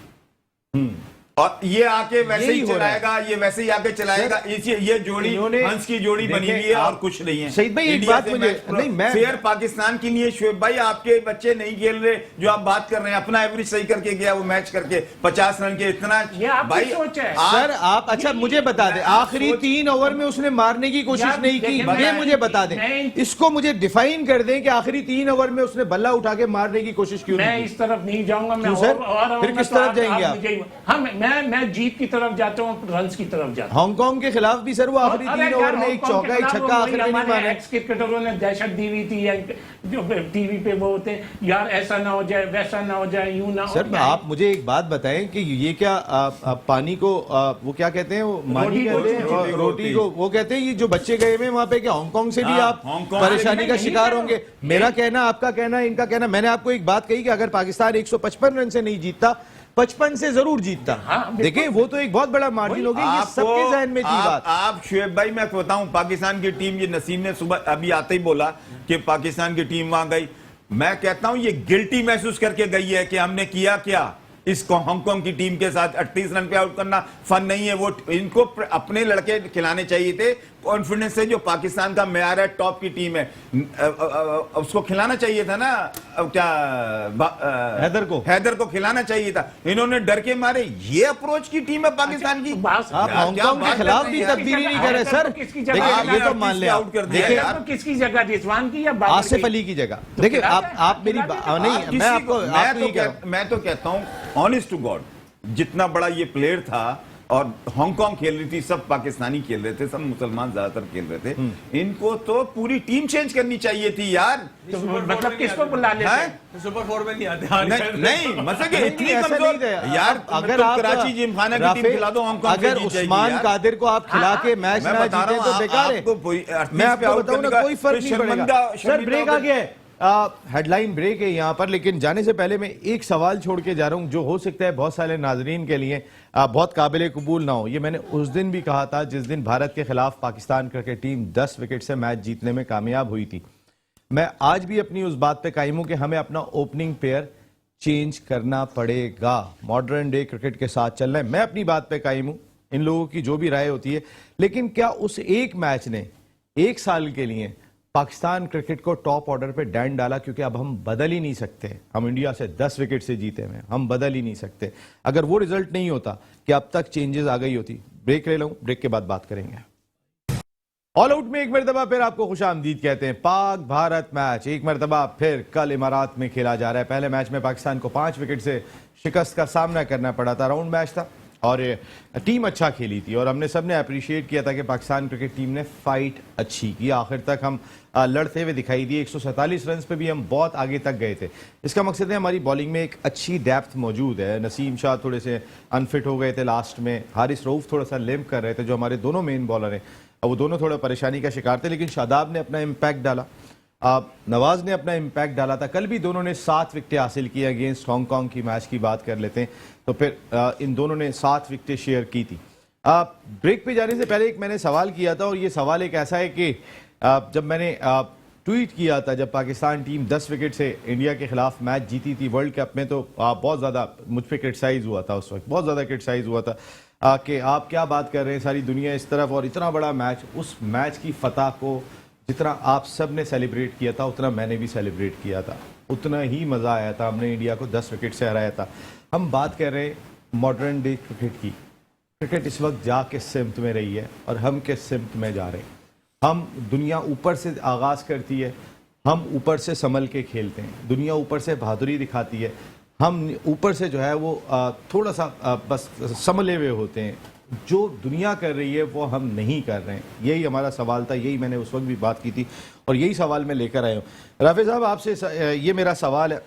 और ये आके वैसे यही ही हो रहा है। चलाएगा, ये वैसे ही आके चलाएगा। इसी ये जोड़ी इन्होंने- हंस की जोड़ी बनी देखें, हुई है और आप- कुछ नहीं है। शहीद भाई, एक इंडिया बात से मुझे- मैच नहीं, मैं- फेयर पाकिस्तान की नहीं है। शुएब भाई आपके बच्चे नहीं खेल रहे, जो आप बात कर रहे हैं, अपना एवरेज सही करके गया वो मैच करके 50 रन के इतना। ये आपकी सोच है। सर आप अच्छा मुझे बता दें, आखिरी 3 ओवर में उसने मारने की कोशिश यार, नहीं की, देखें, ये मैं- मुझे बता दें, मैं- इसको मुझे डिफाइन कर दें कि आखिरी 3 ओवर में उसने बल्ला उठा के मारने की कोशिश क्यों मैं नहीं की? इस तरफ नहीं जाऊंगा, मैं क्यों सर? और फिर आऊंगा किस तो तरफ जाएंगे आप? मुझे हाँ, मैं जीत की तरफ जाता हूँ, रन्स की तरफ जाता हूँ। हांगकांग के खिलाफ भी सर वो आखिरी अरे 3 यार, ओवर में एक हांगकांग चौका के एक खिलाफ छक्का वो आखिर में नहीं हमारे मारे। एक्स क्रिकेटरों ने दहशत दी हुई थी, या जो टीवी पे वो होते हैं, यार ऐसा ना हो जाए, वैसा ना हो जाए, यूं ना हो सर जाए। आप मुझे एक बात बताएं कि ये क्या पानी को वो क्या कहते हैं, वो मानी रोटी कहते हैं, रोटी, और रोटी रोटी। को वो कहते हैं, ये जो बच्चे गए हुए हैं वहां पे क्या हांगकांग से भी हाँ, आप हांगकांग से परेशानी का नहीं, शिकार नहीं, होंगे? मेरा कहना, आपका कहना, इनका कहना, मैंने आपको एक बात कही कि अगर पाकिस्तान 155 रन से नहीं जीतता, 55 से जरूर जीतता। हाँ, बिल्कुल। देखिए वो तो एक बहुत बड़ा मार्जिन हो गया, ये सबके जहन में थी बात। आप शुएब भाई, मैं बताऊं, पाकिस्तान की टीम, ये नसीम ने सुबह अभी आते ही बोला कि पाकिस्तान की टीम वहां गई। मैं कहता हूं ये गिल्टी महसूस करके गई है कि हमने किया क्या। इसको हांगकांग की टीम के साथ 38 रन पे आउट करना फन नहीं है। वो इनको अपने लड़के खिलाने चाहिए थे कॉन्फिडेंस से, जो पाकिस्तान का मेयार है, टॉप की टीम है, उसको खिलाना चाहिए था ना। क्या हैदर को खिलाना चाहिए था। इन्होंने डर के मारे, ये अप्रोच की टीम है पाकिस्तान की। बात- आप हांगकांग के खिलाफ भी तब्दीली नहीं कर रहे सर। किसकी देखिए जगह ये तो मान ले, आउट कर दिया देखिए यार। तो किसकी जगह, रिजवान की या बाबर आसिफ की? अली की जगह। देखिए आप मेरी नहीं, मैं आपको नहीं कह रहा हूं। मैं तो कहता हूं ऑनेस्ट टू गॉड, जितना बड़ा ये प्लेयर था और हांगकांग खेल रही थी, सब पाकिस्तानी खेल रहे थे, सब मुसलमान ज्यादातर खेल रहे थे, इनको तो पूरी टीम चेंज करनी चाहिए थी यार। तो मतलब किसको बुला लेते हैं? हैं? सुपर 4 में नहीं आते। नहीं मतलब कि इतनी ऐसा नहीं कमजोर था। यार। अगर तुम आप कराची जिमखाना की टीम राफेल, खिला दो, हांगकांग अगर से जीत जाएगी उस्मान यार। कादिर को आप खिला के मैच मैं ना बता रहा जीते हूं, तो बेकार है। आपको मैं आपको बताऊं ना, कोई फर्क नहीं पड़ेगा। सर ब्रेक आ गया है, हेडलाइन ब्रेक है यहाँ पर, लेकिन जाने से पहले मैं एक सवाल छोड़ के जा रहा हूँ जो हो सकता है बहुत सारे नाजरीन के लिए बहुत काबिल कबूल ना हो। ये मैंने उस दिन भी कहा था जिस दिन भारत के खिलाफ पाकिस्तान क्रिकेट टीम 10 विकेट से मैच जीतने में कामयाब हुई थी। मैं आज भी अपनी उस बात पे कायम हूं कि हमें अपना ओपनिंग पेयर चेंज करना पड़ेगा। मॉडर्न डे क्रिकेट के साथ चलना है। मैं अपनी बात पे कायम हूं, इन लोगों की जो भी राय होती है, लेकिन क्या उस एक मैच ने एक साल के लिए पाकिस्तान क्रिकेट को टॉप ऑर्डर पे डैंड डाला? क्योंकि अब हम बदल ही नहीं सकते। हम इंडिया से 10 विकेट से जीते हैं, हम बदल ही नहीं सकते। अगर वो रिजल्ट नहीं होता कि अब तक चेंजेस आ गई होती। ब्रेक ले लूं, ब्रेक के बाद बात करेंगे। ऑल आउट में एक मरतबा फिर आपको खुशामदीद कहते हैं। पाक भारत मैच एक मरतबा फिर कल इमारात में खेला जा रहा है। पहले मैच में पाकिस्तान को 5 विकेट से शिकस्त का सामना करना पड़ा था। राउंड मैच था और टीम अच्छा खेली थी और हमने सबने अप्रिशिएट किया था कि पाकिस्तान क्रिकेट टीम ने फाइट अच्छी की। आखिर तक हम लड़ते हुए दिखाई दिए। 147 रन पे भी हम बहुत आगे तक गए थे। इसका मकसद है हमारी बॉलिंग में एक अच्छी डेप्थ मौजूद है। नसीम शाह थोड़े से अनफिट हो गए थे लास्ट में, हारिस रऊफ थोड़ा सा लिम्प कर रहे थे, जो हमारे दोनों मेन बॉलर हैं वो दोनों थोड़ा परेशानी का शिकार थे, लेकिन शादाब ने अपना इम्पैक्ट डाला, नवाज ने अपना इम्पैक्ट डाला था। कल भी दोनों ने 7 विकेटें हासिल की। अगेंस्ट हांगकांग की मैच की बात कर लेते हैं तो फिर इन दोनों ने 7 विकेटें शेयर की थी। ब्रेक पे जाने से पहले एक मैंने सवाल किया था और ये सवाल एक ऐसा है कि जब मैंने ट्वीट किया था, जब पाकिस्तान टीम 10 विकेट से इंडिया के खिलाफ मैच जीती थी वर्ल्ड कप में, तो बहुत ज़्यादा मुझ पर क्रिटिसाइज हुआ था। उस वक्त बहुत ज़्यादा क्रिटिसाइज हुआ था कि आप क्या बात कर रहे हैं, सारी दुनिया इस तरफ और इतना बड़ा मैच, उस मैच की फतह को जितना आप सब ने सेलिब्रेट किया था उतना मैंने भी सेलिब्रेट किया था, उतना ही मज़ा आया था। हमने इंडिया को 10 विकेट से हराया था। हम बात कर रहे हैं मॉडर्न डे क्रिकेट की। क्रिकेट इस वक्त जा किस सिमत में रही है और हम किस सिमत में जा रहे हैं। हम दुनिया ऊपर से आगाज़ करती है, हम ऊपर से संभल के खेलते हैं, दुनिया ऊपर से बहादुरी दिखाती है, हम ऊपर से जो है वो थोड़ा सा बस संभले हुए होते हैं। जो दुनिया कर रही है वो हम नहीं कर रहे हैं। यही हमारा सवाल था, यही मैंने उस वक्त भी बात की थी और यही सवाल मैं लेकर आया हूँ। राफे साहब, आपसे ये मेरा सवाल है,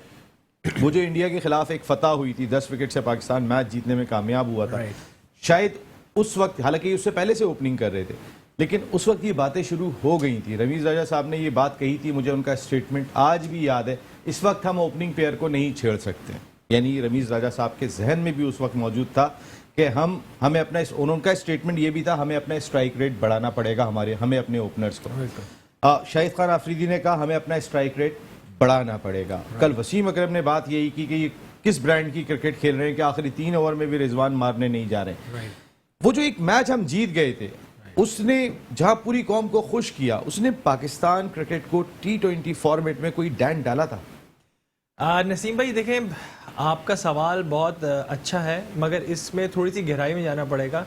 वो जो इंडिया के खिलाफ एक फतह हुई थी, 10 विकेट से पाकिस्तान मैच जीतने में कामयाब हुआ था, शायद उस वक्त, हालांकि उससे पहले से ओपनिंग कर रहे थे, लेकिन उस वक्त ये बातें शुरू हो गई थी। रमीज राजा साहब ने ये बात कही थी, मुझे उनका स्टेटमेंट आज भी याद है, इस वक्त हम ओपनिंग पेयर को नहीं छेड़ सकते। यानी रमीज राजा साहब के जहन में भी उस वक्त मौजूद था कि हमें अपना, उनका स्टेटमेंट ये भी था, हमें अपना स्ट्राइक रेट बढ़ाना पड़ेगा, हमें अपने ओपनर्स को। शाहिद खान आफरीदी ने कहा हमें अपना स्ट्राइक रेट बढ़ाना पड़ेगा। कल वसीम अकरम ने बात यही की कि ये किस ब्रांड की क्रिकेट खेल रहे हैं कि आखिरी 3 ओवर में भी रिजवान मारने नहीं जा रहे। वो जो एक मैच हम जीत गए थे, उसने जहां पूरी कौम को खुश किया, उसने पाकिस्तान क्रिकेट को T20 फॉर्मेट में कोई डैंट डाला था? नसीम भाई देखें, आपका सवाल बहुत अच्छा है, मगर इसमें थोड़ी सी गहराई में जाना पड़ेगा।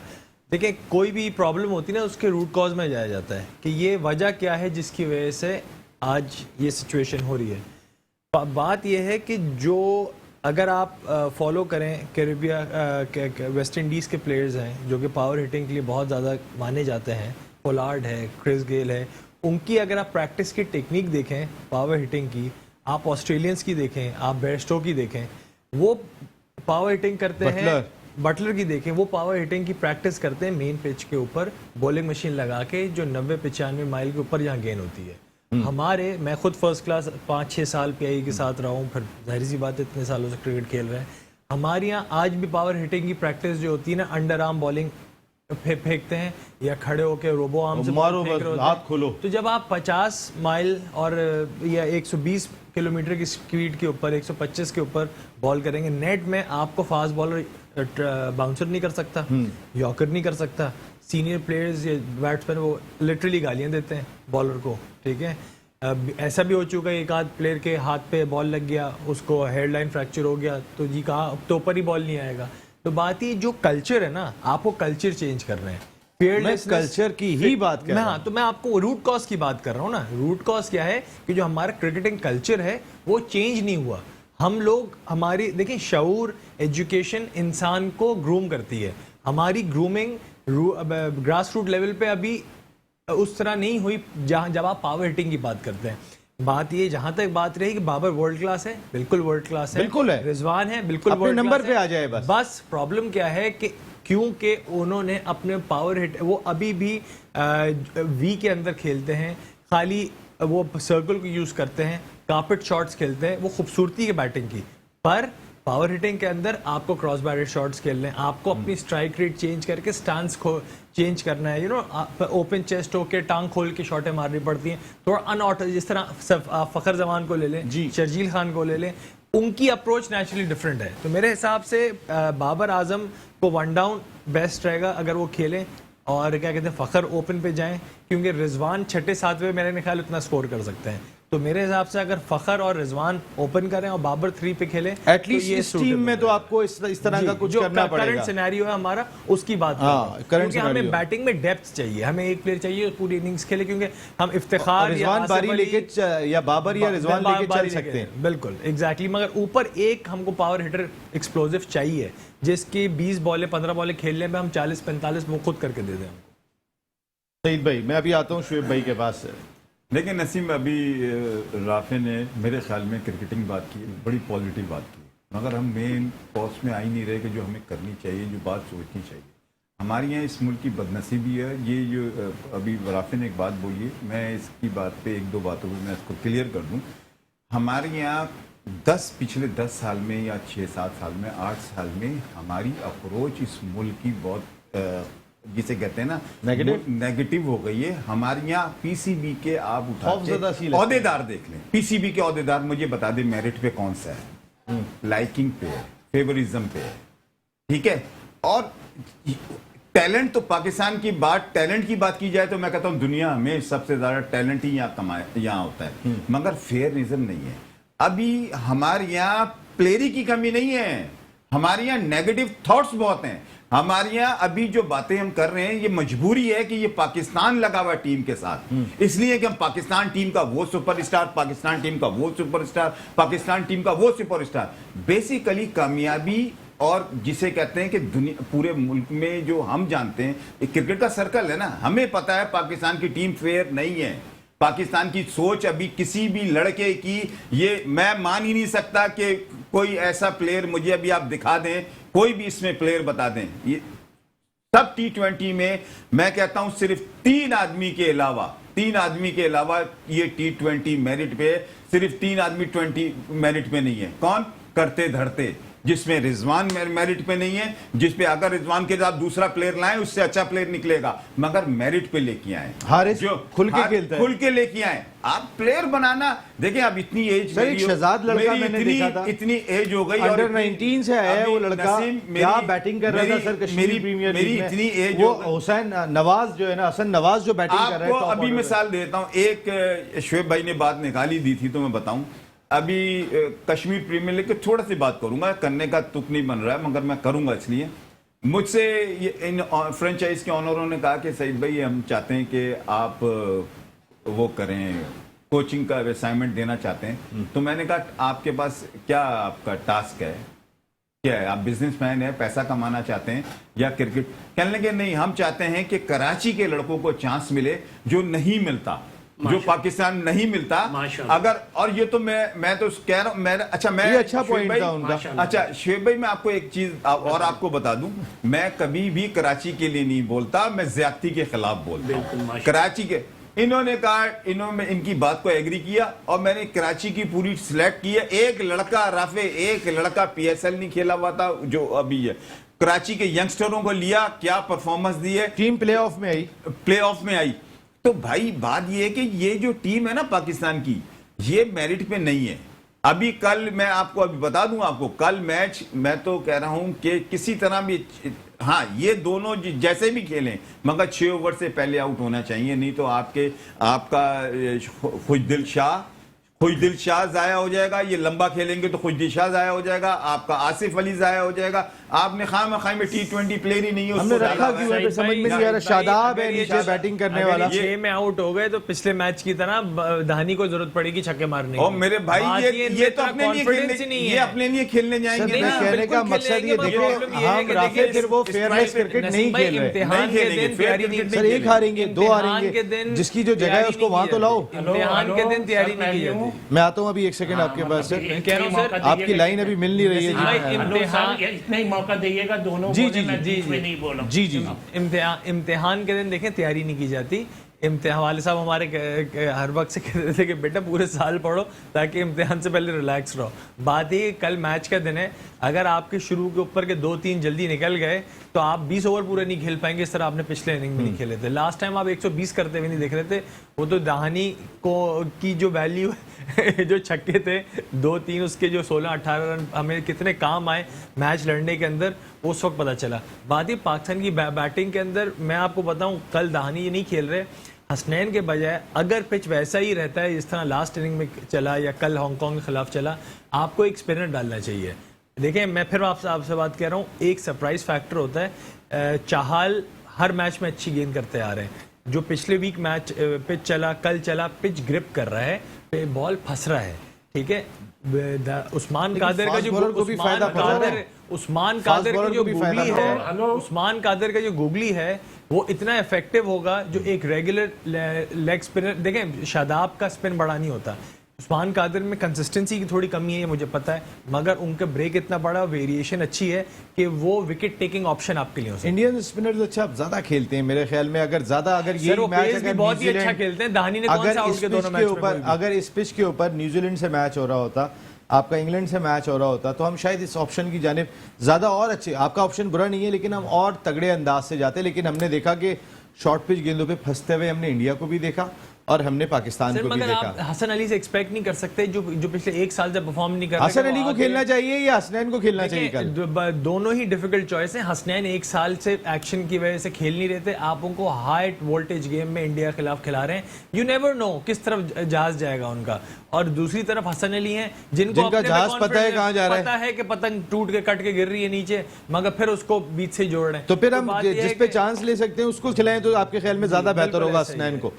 देखिए, कोई भी प्रॉब्लम होती है ना, उसके रूट कॉज में जाया जाता है कि ये वजह क्या है जिसकी वजह से आज ये सिचुएशन हो रही है। बात यह है कि जो अगर आप फॉलो करें कैरेबिया वेस्ट इंडीज़ के प्लेयर्स हैं जो कि पावर हिटिंग के लिए बहुत ज़्यादा माने जाते हैं, पोलार्ड है, क्रिस गेल है, उनकी अगर आप प्रैक्टिस की टेक्निक देखें पावर हिटिंग की, आप ऑस्ट्रेलियंस की देखें, आप बेयरस्टो की देखें, वो पावर हिटिंग करते हैं, बटलर की देखें, वो पावर हिटिंग की प्रैक्टिस करते हैं मेन पिच के ऊपर बॉलिंग मशीन लगा के, जो 90-95 माइल के ऊपर जहाँ गेंद होती है। मैं खुद फर्स्ट क्लास 5-6 साल PI के साथ रहा हूँ, फिर जाहिर सी बात है इतने सालों से क्रिकेट खेल रहे हैं। हमारे यहाँ आज भी पावर हिटिंग की प्रैक्टिस जो होती है ना, अंडर आर्म बॉलिंग फेंकते हैं या खड़े होकर रोबो आर्म से मारो, फेंक रहे होते हाथ हैं। खोलो। तो जब आप 50 माइल और या 120 किलोमीटर की स्पीड के ऊपर, 125 के ऊपर बॉल करेंगे, नेट में आपको फास्ट बॉलर बाउंसर नहीं कर सकता, यॉर्कर नहीं कर सकता। सीनियर प्लेयर्स या बैट्समैन वो लिटरली गालियां देते हैं बॉलर को, ठीक है। ऐसा भी हो चुका है, एक आध प्लेयर के हाथ पे बॉल लग गया, उसको हेडलाइन फ्रैक्चर हो गया, तो जी कहा अब तो ऊपर ही बॉल नहीं आएगा। तो बात ही जो कल्चर है ना, आपको कल्चर चेंज कर रहे हैं। मैं कल्चर की ही बात कर रहा हूं। हाँ, तो मैं आपको रूट कॉज की बात कर रहा हूँ ना। रूट कॉज क्या है कि जो हमारा क्रिकेटिंग कल्चर है वो चेंज नहीं हुआ। हम लोग, हमारी देखिए, शऊर, एजुकेशन इंसान को ग्रूम करती है। हमारी ग्रूमिंग ग्रास रूट लेवल पे अभी उस तरह नहीं हुई जब आप पावर हिटिंग की बात करते हैं। बात ये, जहां तक बात रही कि बाबर वर्ल्ड क्लास है, बिल्कुल वर्ल्ड क्लास है, बिल्कुल है। रिजवान है, बिल्कुल अपने वर्ल्ड नंबर क्लास पे है। आ जाए बस प्रॉब्लम क्या है कि क्योंकि उन्होंने अपने पावर हिट, वो अभी भी वी के अंदर खेलते हैं, खाली वो सर्कल को यूज करते हैं, कार्पेट शॉट्स खेलते हैं, वो खूबसूरती की बैटिंग की। पर पावर हिटिंग के अंदर आपको क्रॉस बैटेड शॉट्स खेलने हैं, आपको अपनी स्ट्राइक रेट चेंज करके स्टांस को चेंज करना है। ओपन चेस्ट होके टांग खोल के शॉटें मारनी पड़ती हैं, थोड़ा अनऑर्ट, जिस तरह फखर जमान को ले लें, शर्जील खान को ले लें, उनकी अप्रोच नेचुरली डिफरेंट है। तो मेरे हिसाब से बाबर आजम को 1 डाउन बेस्ट रहेगा अगर वो खेलें, और क्या कहते हैं, फखर ओपन पे जाएं, क्योंकि रिजवान 6-7वें मेरे ख्याल उतना स्कोर कर सकते हैं। तो मेरे हिसाब से अगर फखर और रिजवान ओपन करें और बाबर 3 पे खेले, एटलीस्ट इस टीम में तो आपको इस तरह का कुछ करना पड़ेगा। करंट सिनेरियो है हमारा, उसकी बात क्योंकि हमें बैटिंग में डेप्थ चाहिए, हमें एक प्लेयर चाहिए पूरी इनिंग्स खेले, क्योंकि हम इफ्तिखार रिजवान बारी लेके या बाबर या रिजवान लेके चल सकते हैं। बिल्कुल एग्जैक्टली, मगर ऊपर एक हमको पावर हिटर एक्सप्लोसिव चाहिए, जिसकी 20 बॉलें 15 बॉलें खेलने में हम 40-45 वो खुद करके दे दें। सईद भाई, मैं अभी आता हूँ शुएब भाई के पास। देखिए नसीम, अभी राफे ने मेरे ख्याल में क्रिकेटिंग बात की, बड़ी पॉजिटिव बात की, मगर हम मेन कॉस्ट में आ ही नहीं रहे कि जो हमें करनी चाहिए, जो बात सोचनी चाहिए। हमारे यहाँ इस मुल्क की बदनसीबी है, ये जो अभी राफे ने एक बात बोली है, मैं इसकी बात पे 1-2 बातों पर मैं इसको क्लियर कर दूँ। हमारे यहाँ पिछले 10 साल में या 6-7 साल में, 8 साल में हमारी अप्रोच इस मुल्क की बहुत जिसे कहते हैं ना नेगेटिव हो गई है। हमारे यहाँ PCB के आप उठाते औहदेदार देख लें, PCB के औहदेदार मुझे बता दें मेरिट पे कौन सा है, लाइकिंग पे है, फेवरिज्म पे है, ठीक है, और टैलेंट तो पाकिस्तान की बात, टैलेंट की बात की जाए तो मैं कहता हूं दुनिया में सबसे ज्यादा टैलेंट ही यहाँ होता है, मगर फेयरिज्म नहीं है। अभी हमारे यहाँ प्लेयरी की कमी नहीं है, हमारे यहाँ नेगेटिव थॉट्स बहुत हैं। हमारे यहाँ अभी जो बातें हम कर रहे हैं ये मजबूरी है कि ये पाकिस्तान लगा हुआ टीम के साथ, इसलिए कि हम पाकिस्तान टीम का वो सुपरस्टार, पाकिस्तान टीम का वो सुपरस्टार, पाकिस्तान टीम का वो सुपरस्टार। बेसिकली कामयाबी और जिसे कहते हैं कि दुनिया पूरे मुल्क में जो हम जानते हैं एक क्रिकेट का सर्कल है ना, हमें पता है पाकिस्तान की टीम फेयर नहीं है। पाकिस्तान की सोच अभी किसी भी लड़के की, ये मैं मान ही नहीं सकता कि कोई ऐसा प्लेयर मुझे अभी आप दिखा दें, कोई भी इसमें प्लेयर बता दें। ये सब T20 में मैं कहता हूं सिर्फ 3 आदमी के अलावा ये T20 मेरिट पे, सिर्फ 3 आदमी 20 मेरिट पे नहीं है। कौन? करते धरते, जिसमें रिजवान मेरिट पे नहीं है, जिसपे अगर रिजवान के साथ दूसरा प्लेयर लाएं उससे अच्छा प्लेयर निकलेगा, मगर मेरिट पे लेके आए, हारिस खुल के खेलता है, खुल के लेके आए। आप प्लेयर बनाना देखें, अब इतनी एज, सर एक शहजाद लड़का मैंने देखा था, इतनी एज हो गई, अंडर 19 से आया है वो लड़का, क्या बैटिंग कर रहा था सर कश्मीरी प्रीमियर लीग में। इतनी एज, वो हुसैन नवाज जो है ना, हसन नवाज जो बैटिंग कर रहा है, आपको अभी मिसाल देता हूं। एक शोएब भाई ने बात निकाली दी थी तो मैं बताऊं, अभी कश्मीर प्रीमियर लीग की थोड़ा सी बात करूंगा, करने का तुक नहीं बन रहा है मगर मैं करूंगा। इसलिए मुझसे इन फ्रेंचाइज के ऑनरों ने कहा कि सईद भाई हम चाहते हैं कि आप वो करें, कोचिंग का असाइनमेंट देना चाहते हैं। तो मैंने कहा आपके पास क्या आपका टास्क है, क्या है, आप बिजनेसमैन है, पैसा कमाना चाहते हैं या क्रिकेट? कहने लगे नहीं, हम चाहते हैं कि कराची के लड़कों को चांस मिले जो नहीं मिलता, जो पाकिस्तान नहीं मिलता। अगर, और ये तो मैं तो कह रहा हूं, मैं अच्छा, मैं ये अच्छा पॉइंट था उनका। अच्छा शोएब भाई, मैं आपको एक चीज और आपको बता दूं, मैं कभी भी कराची के लिए नहीं बोलता, मैं ज्यादती के खिलाफ बोलता हूं। कराची के इन्होंने कहा, इन्होंने इनकी बात को एग्री किया और मैंने कराची की पूरी सिलेक्ट की है। एक लड़का राफे, एक लड़का PSL नहीं खेला हुआ था जो अभी है, कराची के यंगस्टरों को लिया, क्या परफॉर्मेंस दी है, टीम प्ले ऑफ में आई। तो भाई बात ये है कि ये जो टीम है ना पाकिस्तान की, ये मेरिट पे नहीं है। अभी कल मैं आपको अभी बता दूं, आपको कल मैच, मैं तो कह रहा हूं कि किसी तरह भी, हाँ ये दोनों जैसे भी खेलें मगर 6 ओवर से पहले आउट होना चाहिए, नहीं तो आपका खुशदिल शाह जाया हो जाएगा। ये लंबा खेलेंगे तो खुशदिल शाह जाया हो जाएगा, आपका आसिफ अली जाया हो जाएगा। आपने खाम में T20 प्लेयर ही नहीं है, हमने रखा क्यों है, समझ में नहीं आ रहा। शादाब है नीचे बैटिंग करने वाला, 6 में आउट हो गए तो पिछले मैच की तरह धानी को जरूरत पड़ेगी छक्के मारने की। और मेरे भाई ये तो अपने लिए खेलने जाएंगे। कहने का मकसद ये देखिए, हम राफे फिर वो फेयरनेस क्रिकेट नहीं खेल रहे। सर एक हारेंगे, 2 हारेंगे, जिसकी जो जगह है उसको वहां तो लाओ। इम्तिहान के दिन तैयारी नहीं की जाती। मैं आता हूं अभी 1 सेकंड आपके पास सर, कह रहा हूं सर, आपकी लाइन अभी मिल नहीं रही है। इतना ही मौका दीजिएगा दोनों। जी नहीं बोला। जी इम्तिहान के दिन देखें तैयारी नहीं की जाती। इम्तिहान वाले साहब हमारे हर वक्त से कहते थे कि बेटा पूरे साल पढ़ो ताकि इम्तिहान से पहले रिलैक्स रहो। बात ये कल मैच का दिन है, अगर आपके शुरू के ऊपर के 2-3 जल्दी निकल गए तो आप 20 ओवर पूरे नहीं खेल पाएंगे, इस तरह आपने पिछले इनिंग में नहीं खेले थे। लास्ट टाइम आप 120 करते हुए नहीं देख रहे थे, वो तो दहानी को की जो वैल्यू जो छक्के थे 2-3 उसके जो 16-18 रन हमें कितने काम आए मैच लड़ने के अंदर, उस वक्त पता चला। बात ये पाकिस्तान की बैटिंग के अंदर, मैं आपको बताऊं कल दहानी ये नहीं खेल रहे, हसनैन के बजाय अगर पिच वैसा ही रहता है जिस तरह लास्ट इनिंग में चला या कल हांगकांग के खिलाफ चला, आपको एक स्पिनर डालना चाहिए। देखिए मैं फिर आपसे बात कर रहा हूँ, एक सरप्राइज फैक्टर होता है, चाहल हर मैच में अच्छी गेंद करते आ रहे हैं। जो पिछले वीक मैच पिच चला, कल चला, पिच ग्रिप कर रहा है, पे बॉल फंस रहा है, ठीक है। उस्मान कादर का जो उस्मान कादर का जो गूगली है वो इतना इफेक्टिव होगा जो एक रेगुलर लेग स्पिनर। देखें शादाब का स्पिन बड़ा नहीं होता, उस्मान कादर में कंसिस्टेंसी की थोड़ी कमी है, ये मुझे पता है, मगर उनका ब्रेक इतना बड़ा, वेरिएशन अच्छी है कि वो विकेट टेकिंग ऑप्शन आपके लिए हो सकता है। इंडियन स्पिनर्स अच्छा ज्यादा खेलते हैं मेरे ख्याल में, अगर ये मैच अगर बहुत ही अच्छा खेलते हैं। दानी ने कौन सा आउट के दोनों मैच में, अगर इस पिच के ऊपर न्यूजीलैंड से मैच हो रहा होता, आपका इंग्लैंड से मैच हो रहा होता, तो हम शायद इस ऑप्शन की जानिब ज्यादा और अच्छे, आपका ऑप्शन बुरा नहीं है लेकिन हम और तगड़े अंदाज से जाते। लेकिन हमने देखा कि शॉर्ट पिच गेंदों पे फंसते हुए हमने इंडिया को भी देखा और हमने पाकिस्तान सर को भी मगर देखा। आप हसन अली से एक्सपेक्ट नहीं कर सकते जो पिछले एक साल से परफॉर्म नहीं कर रहे। हसन अली को खेलना चाहिए या हसनैन को खेलना चाहिए कल? दोनों ही डिफिकल्ट चॉइस है। हसनैन एक साल से एक्शन की वजह से खेल नहीं रहे थे, आप उनको हाई वोल्टेज गेम में इंडिया के खिलाफ खिला रहे हैं। यू नेवर नो किस तरफ जहाज जाएगा उनका। और दूसरी तरफ हसन अली हैं जिनका जहाज पता है कहाँ जा रहा है, पता है कि पतंग टूट के कट के गिर रही है नीचे, मगर फिर उसको बीच से जोड़ रहे हैं। तो फिर हम बात यह है जिस पे कि- चांस ले सकते हैं उसको खिलाएं तो आपके ख्याल में ज्यादा बेहतर होगा ऐसा ही हसनैन है। को।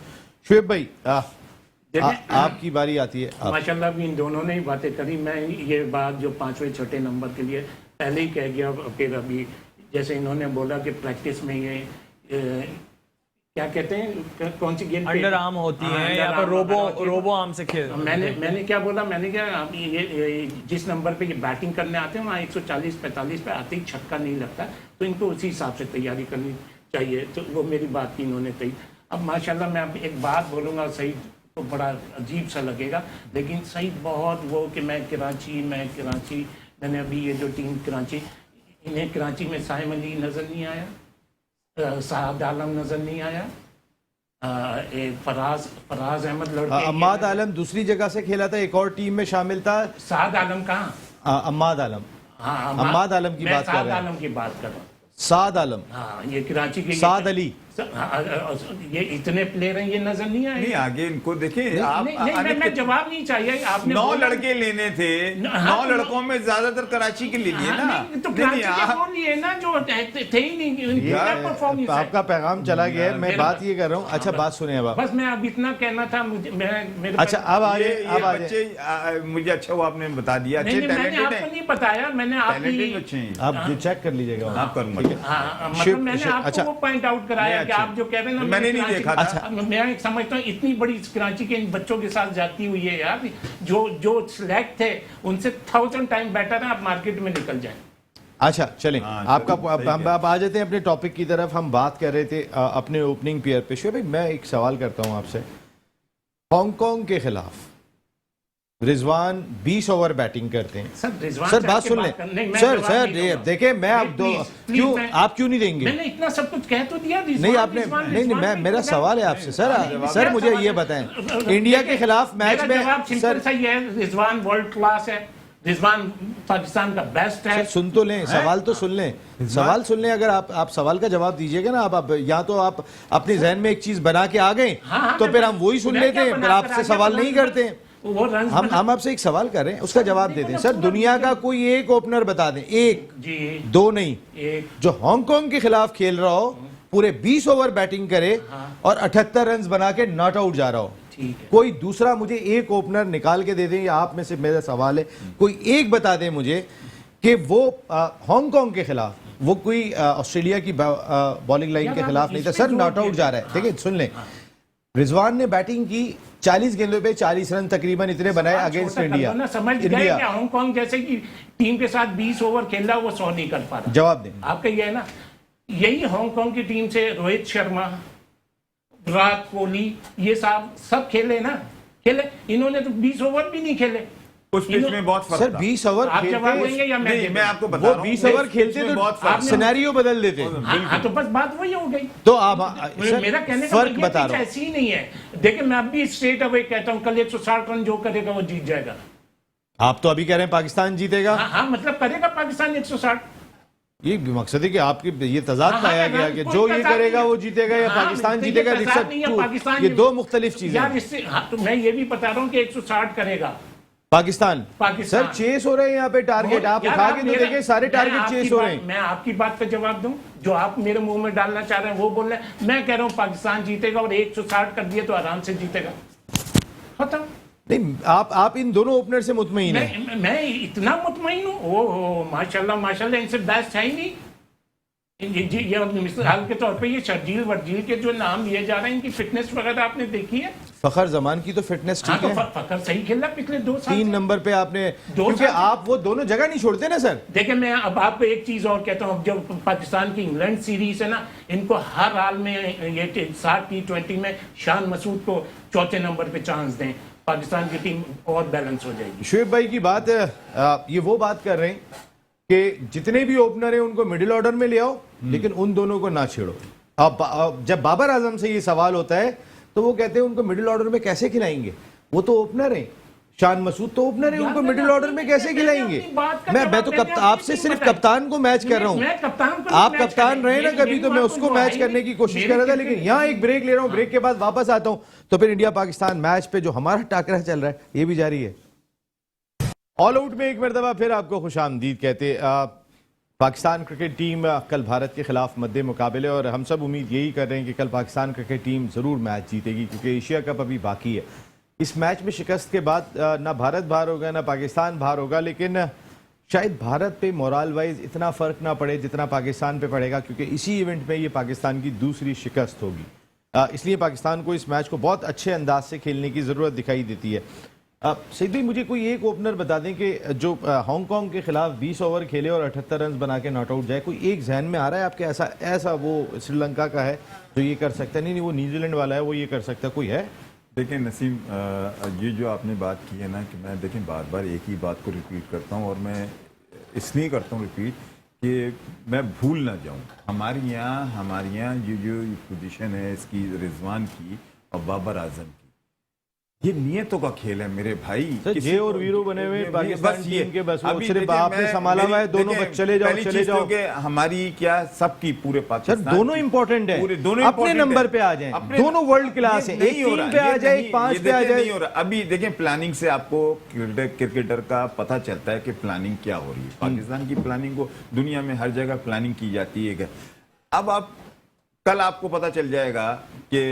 शुएब भाई देखिए, आपकी बारी आती है। आप माशाल्लाह भी इन दोनों ने ही बातें करी। मैं ये बात जो 5वें छठे नंबर के लिए पहले ही कह गया। फिर अभी जैसे इन्होंने बोला कि प्रैक्टिस में ये क्या कहते हैं, कौन सी गेंद पे- अंडर आर्म होती हाँ, है अंडर या फिर आर्म रोबो आर्म से खेल। मैंने क्या बोला, मैंने क्या आप ये जिस नंबर पे ये बैटिंग करने आते हैं वहाँ 140-45 पे आते ही छक्का नहीं लगता, तो इनको उसी हिसाब से तैयारी करनी चाहिए। तो वो मेरी बात की इन्होंने कही। अब माशाल्लाह मैं अब एक बात बोलूँगा, सही तो बड़ा अजीब सा लगेगा, लेकिन सही बहुत वो कि मैं कराची मैंने अभी ये जो टीम कराची, इन्हें कराची में साइम अली नज़र नहीं आया, साद आलम नज़र नहीं आया, फराज अहमद लड़के, अम्माद आलम दूसरी जगह से खेला था, एक और टीम में शामिल था। साद आलम कहाँ? अम्माद आलम, हाँ, अम्माद आलम की मैं बात कर साद रहे हैं। आलम की बात कर रहा हूँ। साद आलम, हाँ, ये कराची के साद अली, ये इतने प्लेयर हैं, ये नजर नहीं आए। नहीं आगे इनको देखें आप। मैं जवाब नहीं चाहिए। आपने 9 बोला- लड़के लेने थे, हाँ, 9 तो लड़कों में ज्यादातर कराची के ले लिए ना। नहीं, तो कराची के कौन लिए ना जो थे ही नहीं, उनकी क्या परफॉर्मेंस है? आपका पैगाम चला गया है। मैं बात ये कर रहा हूँ। अच्छा बात सुने अब आप। बस मैं अब इतना कहना था मुझे, मेरे अच्छा अब आ ये जाए, अब आ जाए। बच्चे मुझे अच्छा वो आपने बता दिया, अच्छे मैंने टैलेंटेड आपको हैं, नहीं बताया, मैंने टैलेंटेड आपकी बच्चे हैं। आप चेक कर लीजिएगा। आप करूंगा। हाँ, मतलब शिव- मैंने शिव- आपको अच्छा। वो पॉइंट आउट कराया नहीं, कि अच्छा। आप जो कह रहे हैं ना, मैंने नहीं कराची- देखा था। अच्छा, मैं एक समझता हूँ इतनी बड़ी कराची के इन बच्चों के साथ जाती हुई है यार, जो सिलेक्ट थे उनसे 1000 टाइम बेटर है, आप मार्केट में निकल जाए। अच्छा चलें, हाँ, आपका सही हम आप आ जाते हैं अपने टॉपिक की तरफ। हम बात कर रहे थे अपने ओपनिंग पेयर पे। शुएब भाई मैं एक सवाल करता हूं आपसे। हांगकांग के खिलाफ रिजवान 20 ओवर बैटिंग करते हैं। रिजवान सर साहब बात की सुन बात लें। करने- मैं सर जवाब सर नहीं दूंगा। देखिए मैं आप दो प्लीज, क्यों मैं- आप क्यों नहीं देंगे? मैंने इतना सब कुछ कह तो दिया। नहीं आपने नहीं मैं मेरा सवाल है आपसे सर मुझे ये बताएं इंडिया के खिलाफ मैच में सिंपल सर सा ये है, रिजवान वर्ल्ड क्लास है, रिजवान पाकिस्तान का बेस्ट है। सर सुन तो लें, सवाल तो सुन लें, सवाल सुन लें। अगर आप सवाल का जवाब दीजिएगा ना, आप या तो आप अपने जहन में एक चीज बना के आ गए हाँ, तो मैं- फिर हम वही सुन मैं लेते क्या हैं, बना फिर कर आपसे आ गया? सवाल रन नहीं करते हैं। वो रन हम आपसे एक सवाल कर रहे हैं, उसका जवाब देते हैं। सर दुनिया का कोई एक ओपनर बता दें, एक, जी दो नहीं, एक जो हांगकांग के खिलाफ खेल रहा हो, पूरे 20 ओवर बैटिंग करे और 78 रन बना के नॉट आउट जा रहा हो। ठीक है। कोई दूसरा मुझे एक ओपनर निकाल के दे दें, या आप में से मेरा सवाल है कोई एक बता दें मुझे कि वो हांगकांग के खिलाफ वो कोई ऑस्ट्रेलिया की बॉलिंग लाइन के यार, खिलाफ आप नहीं था इस पे सर, जोर नॉट आउट दिए। जा रहा है। देखिए सुन लें, रिजवान ने बैटिंग की, 40 गेंदों पे 40 रन तकरीबन इतने बनाए अगेंस्ट छोटा कर इंडिया। दो ना, समझ गए कि हांगकांग जैसे की टीम के साथ 20 ओवर खेल रहा, वो 100 नहीं कर पा रहा। जवाब दें। आपका ये है ना, यही हांगकांग की टीम से रोहित शर्मा, विराट कोहली, ये सब खेले ना, खेले। इन्होंने तो 20 ओवर भी नहीं खेले। उस पिच में बहुत फर्क सर था। 20 ओवर आप जवाब खेलते देंगे या मैं नहीं दूं? मैं आपको बता वो रहा हूं, 20 ओवर इस खेलते पिच में तो बहुत फर्क आपने- सिनेरियो बदल देते। हाँ, तो बस बात वही हो गई। तो आप मेरा कहने का फर्क मतलब बता ये रहा हूं। ऐसी ही नहीं है। देखिए मैं अब भी स्ट्रेट अवे कहता हूं, कल 160 रन जो करेगा वो जीत जाएगा। आप तो अभी कह रहे हैं पाकिस्तान जीतेगा। हाँ, मतलब करेगा पाकिस्तान 160। ये मकसद है कि आपकी ये तजाद हाँ, पाया हाँ, गया कि कोई जो ये तजाद करेगा नहीं वो है। जीतेगा या हाँ, पाकिस्तान तो ये जीतेगा। तजाद नहीं है, पाकिस्तान ये दो मुख्तलिफ चीजें यार हैं। इससे हाँ, तो मैं ये भी बता रहा हूँ कि 160 करेगा पाकिस्तान पाकिस्तान। सर चेस हो रहे हैं यहाँ पे टारगेट, आप यार, उठा के तो मेरा- देखिए सारे मैं टारगेट आपकी चेस हो रहे बात- हैं। मैं आपकी बात का जवाब दूं, जो आप मेरे मुंह में डालना चाह रहे हैं वो बोल रहे हैं। मैं कह रहा हूँ पाकिस्तान जीतेगा और 160 कर दिए तो आराम से जीतेगा। खत्म। नहीं आप इन दोनों ओपनर से मुतमईन हैं? मैं इतना मुतमईन हूँ। ओहो माशाल्लाह माशाल्लाह, इनसे बेस्ट है ही नहीं। ये मिसाल के तौर पे ये शर्जील वर्जील के जो नाम लिए जा रहे हैं, इनकी फिटनेस वगैरह आपने देखी है? फखर जमान की तो फिटनेस हाँ, ठीक तो है। फखर सही खेला पिछले 2 साल 3 से। नंबर पे आपने, क्योंकि साल- आप वो दोनों जगह नहीं छोड़ते ना सर। देखिए मैं अब आपको एक चीज और कहता हूँ, जो पाकिस्तान की इंग्लैंड सीरीज है ना, इनको हर हाल में ये 60 T20 में शान मसूद को 4थे नंबर पे चांस दें, पाकिस्तान की टीम और बैलेंस हो जाएगी। शुएब भाई की बात है, ये वो बात कर रहे हैं कि जितने भी ओपनर हैं उनको मिडिल ऑर्डर में ले आओ, लेकिन उन दोनों को ना छेड़ो। अब जब बाबर आजम से ये सवाल होता है तो वो कहते हैं उनको मिडिल ऑर्डर में कैसे खिलाएंगे, वो तो ओपनर है, शान मसूद तो ओपनर है, उनको मिडिल ऑर्डर में कैसे खिलाएंगे। मैं तो आपसे सिर्फ कप्तान को मैच कर रहा हूँ, आप कप्तान रहे ना कभी, तो मैं उसको मैच करने की कोशिश कर रहा था। लेकिन यहाँ एक ब्रेक ले रहा हूँ, ब्रेक के बाद वापस आता हूँ, तो फिर इंडिया पाकिस्तान मैच पे जो हमारा टाकरा चल रहा है ये भी जारी है। ऑल आउट में एक मरतबा फिर आपको खुशामदीद कहते। पाकिस्तान क्रिकेट टीम कल भारत के खिलाफ मद्दे मुकाबले, और हम सब उम्मीद यही कर रहे हैं कि कल पाकिस्तान क्रिकेट टीम ज़रूर मैच जीतेगी, क्योंकि एशिया कप अभी बाकी है। इस मैच में शिकस्त के बाद ना भारत बाहर होगा ना पाकिस्तान बाहर होगा, लेकिन शायद भारत पे मोरल वाइज इतना फ़र्क ना पड़े जितना पाकिस्तान पे पड़ेगा, क्योंकि इसी इवेंट में ये पाकिस्तान की दूसरी शिकस्त होगी। इसलिए पाकिस्तान को इस मैच को बहुत अच्छे अंदाज से खेलने की ज़रूरत दिखाई देती है। सईद भाई, मुझे कोई एक ओपनर बता दें कि जो हांगकांग के खिलाफ 20 ओवर खेले और 78 रन बना के नॉट आउट जाए, कोई एक जहन में आ रहा है आपके ऐसा वो श्रीलंका का है जो ये कर सकता है? नहीं, वो न्यूजीलैंड वाला है, वो ये कर सकता है, कोई है? देखिए नसीम, ये जो आपने बात की है ना, कि मैं देखें बार बार एक ही बात को रिपीट करता हूँ, और मैं इसलिए करता हूँ रिपीट कि मैं भूल ना जाऊँ। हमारे यहाँ ये जो पोजीशन है इसकी, रिजवान की और बाबर आजम की, ये नियतों का खेल है मेरे भाई। जे और वीरू बने हुए पाकिस्तान टीम के, बस वो सिर्फ आपने संभाला हुआ है, दोनों बस चले जाओ। हमारी क्या सबकी पूरे पाकिस्तान दोनों इंपॉर्टेंट है, दोनों अपने नंबर पे आ जाएं, दोनों वर्ल्ड क्लास है, एक टीम पे आ जाए, 5 पे आ जाए। नहीं हो रहा। अभी देखें, प्लानिंग से आपको क्रिकेटर का पता चलता है कि प्लानिंग क्या हो रही है। पाकिस्तान की प्लानिंग को दुनिया में हर जगह प्लानिंग की जाती है। अब कल आपको पता चल जाएगा कि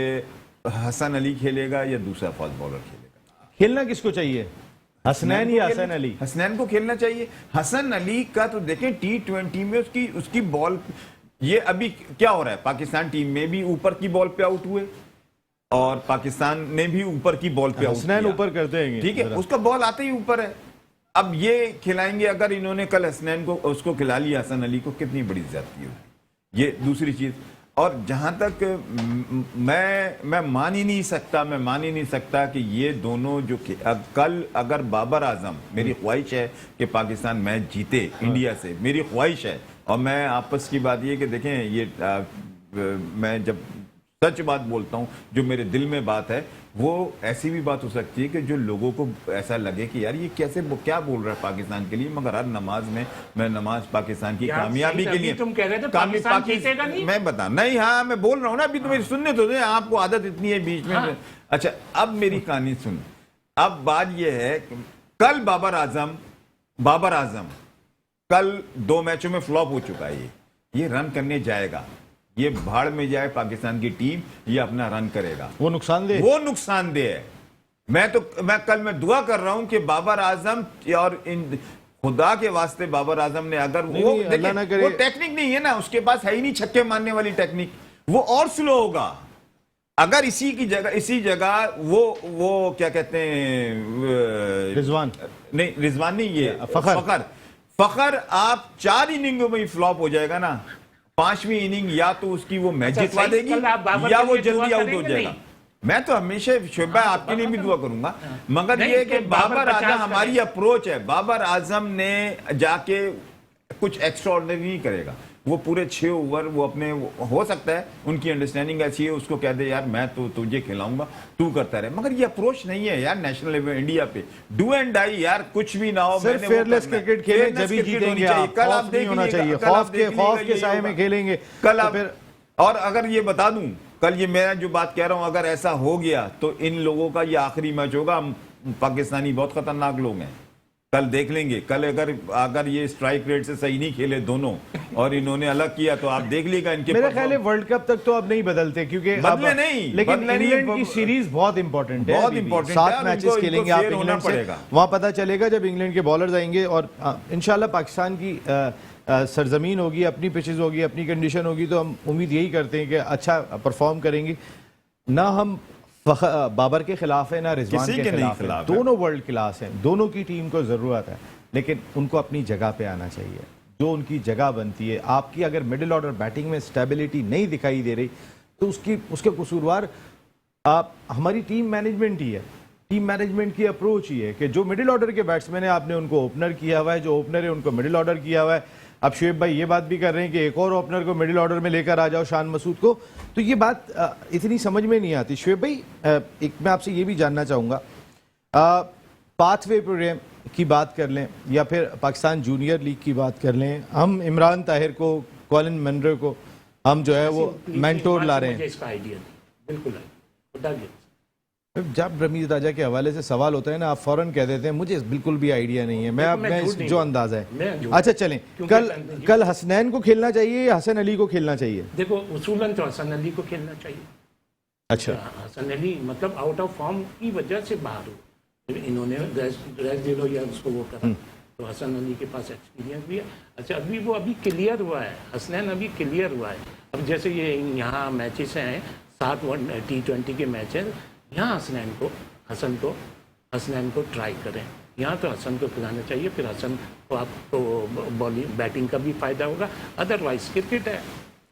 हसन अली खेलेगा या दूसरा फास्ट बॉलर खेलेगा। खेलना किसको चाहिए, हसनैन या हसन अली? हसनैन को खेलना चाहिए। हसन अली का तो देखें T20 में उसकी बॉल, ये अभी क्या हो रहा है, पाकिस्तान टीम में भी ऊपर की बॉल पे आउट हुए और पाकिस्तान ने भी ऊपर की बॉल पे आउट किया। हसनैन ऊपर करते हैं, ठीक है, उसका बॉल आते ही ऊपर है। अब ये खिलाएंगे, अगर इन्होंने कल हसनैन को उसको खिला लिया, हसन अली को, कितनी बड़ी ज्यादती होगी। ये दूसरी चीज। और जहां तक मैं मान ही नहीं सकता कि ये दोनों जो कल अगर बाबर आजम, मेरी ख्वाहिश है कि पाकिस्तान मैच जीते इंडिया से, मेरी ख्वाहिश है। और मैं आपस की बात ये कि देखें, ये मैं जब सच बात बोलता हूं, जो मेरे दिल में बात है, वो ऐसी भी बात हो सकती है कि जो लोगों को ऐसा लगे कि यार ये क्या बोल रहा है पाकिस्तान के लिए, मगर हर नमाज में मैं नमाज पाकिस्तान की कामयाबी के लिए, तुम कह रहे थे पाकिस्तान जीतेगा नहीं, मैं बता नहीं, हाँ मैं बोल रहा हूँ ना, अभी तुम्हें सुनने तो दे, आपको आदत इतनी है बीच में। अच्छा, अब मेरी कहानी सुन। अब बात यह है, कल बाबर आजम कल 2 मैचों में फ्लॉप हो चुका है। ये रन करने जाएगा, ये भाड़ में जाए पाकिस्तान की टीम, ये अपना रन करेगा, वो नुकसानदेह है। मैं कल दुआ कर रहा हूं कि बाबर आजम, और इन खुदा के वास्ते बाबर आजम ने, अगर वो टेक्निक नहीं है ना, उसके पास है ही नहीं छक्के मारने वाली टेक्निक, वो और स्लो होगा। अगर इसी जगह वो क्या कहते हैं, रिजवान नहीं, ये फखर आप 4 इनिंगों में ही फ्लॉप हो जाएगा ना, 5वीं इनिंग या तो उसकी वो मैच जितवा देगी या वो जल्दी आउट हो जाएगा। मैं तो हमेशा शोभा आपके लिए भी दुआ करूंगा, मगर ये कि बाबर आजम, हमारी अप्रोच है, बाबर आजम ने जाके कुछ एक्स्ट्रा ऑर्डिनरी नहीं करेगा। वो पूरे 6 ओवर वो अपने, हो सकता है उनकी अंडरस्टैंडिंग ऐसी है, उसको कह दे यार मैं तो तुझे खिलाऊंगा, तू करता रहे, मगर ये अप्रोच नहीं है यार नेशनल लेवल इंडिया पे। डू एंड डाई यार, कुछ भी ना हो, मैंने फेयरलेस क्रिकेट खेले जब ही जीतेंगे आप। कल आप नहीं होना चाहिए, खौफ के साए में खेलेंगे कल आप। और अगर ये बता दूं, कल ये मैं जो बात कह रहा हूं, अगर ऐसा हो गया तो इन लोगों का ये आखिरी मैच होगा। पाकिस्तानी बहुत खतरनाक लोग हैं, कल देख लेंगे। कल अगर ये स्ट्राइक रेट से सही नहीं खेले दोनों और इन्होंने अलग किया, तो आप देख लीजिएगा इनके। मेरा ख्याल है वर्ल्ड कप तक तो अब नहीं बदलते, क्योंकि बदले नहीं, लेकिन इंग्लैंड की सीरीज बहुत इंपॉर्टेंट है, बहुत इंपॉर्टेंट। 7 मैचेस खेलेंगे आप इंग्लैंड से, वहां पता चलेगा जब इंग्लैंड के बॉलर्स आएंगे। और इंशाल्लाह पाकिस्तान की सरजमीन होगी, अपनी पिचेस होगी, अपनी कंडीशन होगी, तो हम उम्मीद यही करते हैं कि अच्छा परफॉर्म करेंगे। ना हम बाबर के खिलाफ है ना रिजवान के खिलाफ है, दोनों वर्ल्ड क्लास हैं, दोनों की टीम को जरूरत है, लेकिन उनको अपनी जगह पे आना चाहिए, जो उनकी जगह बनती है। आपकी अगर मिडिल ऑर्डर बैटिंग में स्टेबिलिटी नहीं दिखाई दे रही, तो उसके कसूरवार हमारी टीम मैनेजमेंट ही है। टीम मैनेजमेंट की अप्रोच ही है कि जो मिडिल ऑर्डर के बैट्समैन है, आपने उनको ओपनर किया हुआ है, जो ओपनर है उनको मिडिल ऑर्डर किया हुआ है। अब शुएब भाई ये बात भी कर रहे हैं कि एक और ओपनर को मिडिल ऑर्डर में लेकर आ जाओ शान मसूद को, तो ये बात इतनी समझ में नहीं आती। शुएब भाई एक मैं आपसे ये भी जानना चाहूँगा, पाथवे प्रोग्राम की बात कर लें या फिर पाकिस्तान जूनियर लीग की बात कर लें, हम इमरान ताहिर को, कॉलिन मनरो को हम जो है वो मेंटोर ला रहे हैं। इसका आइडिया बिल्कुल है, बताइए। जब रमीज राजा के हवाले से सवाल होता है ना, आप फौरन कह देते हैं मुझे बिल्कुल भी आइडिया नहीं है। मैं जो अंदाजा है। अच्छा चलें, कल हसनैन को खेलना चाहिए या हसन अली को खेलना चाहिए? देखो उसूलन तो हसन अली को खेलना चाहिए। अच्छा, हसन अली मतलब आउट ऑफ फॉर्म की वजह से बाहर हो, इन्होंने रेस्ट दे लो या उसको वो करा, तो हसन अली के पास एक्सपीरियंस भी है। अच्छा अभी वो अभी क्लियर हुआ है, हसनैन अभी क्लियर हुआ है। अब जैसे ये यहाँ मैचेस हैं 7 T20 के मैचेस, यहाँ हसनैन को ट्राई करें, यहाँ तो हसन को खिलाना चाहिए, फिर हसन को आपको बॉलिंग बैटिंग का भी फायदा होगा। अदरवाइज क्रिकेट है।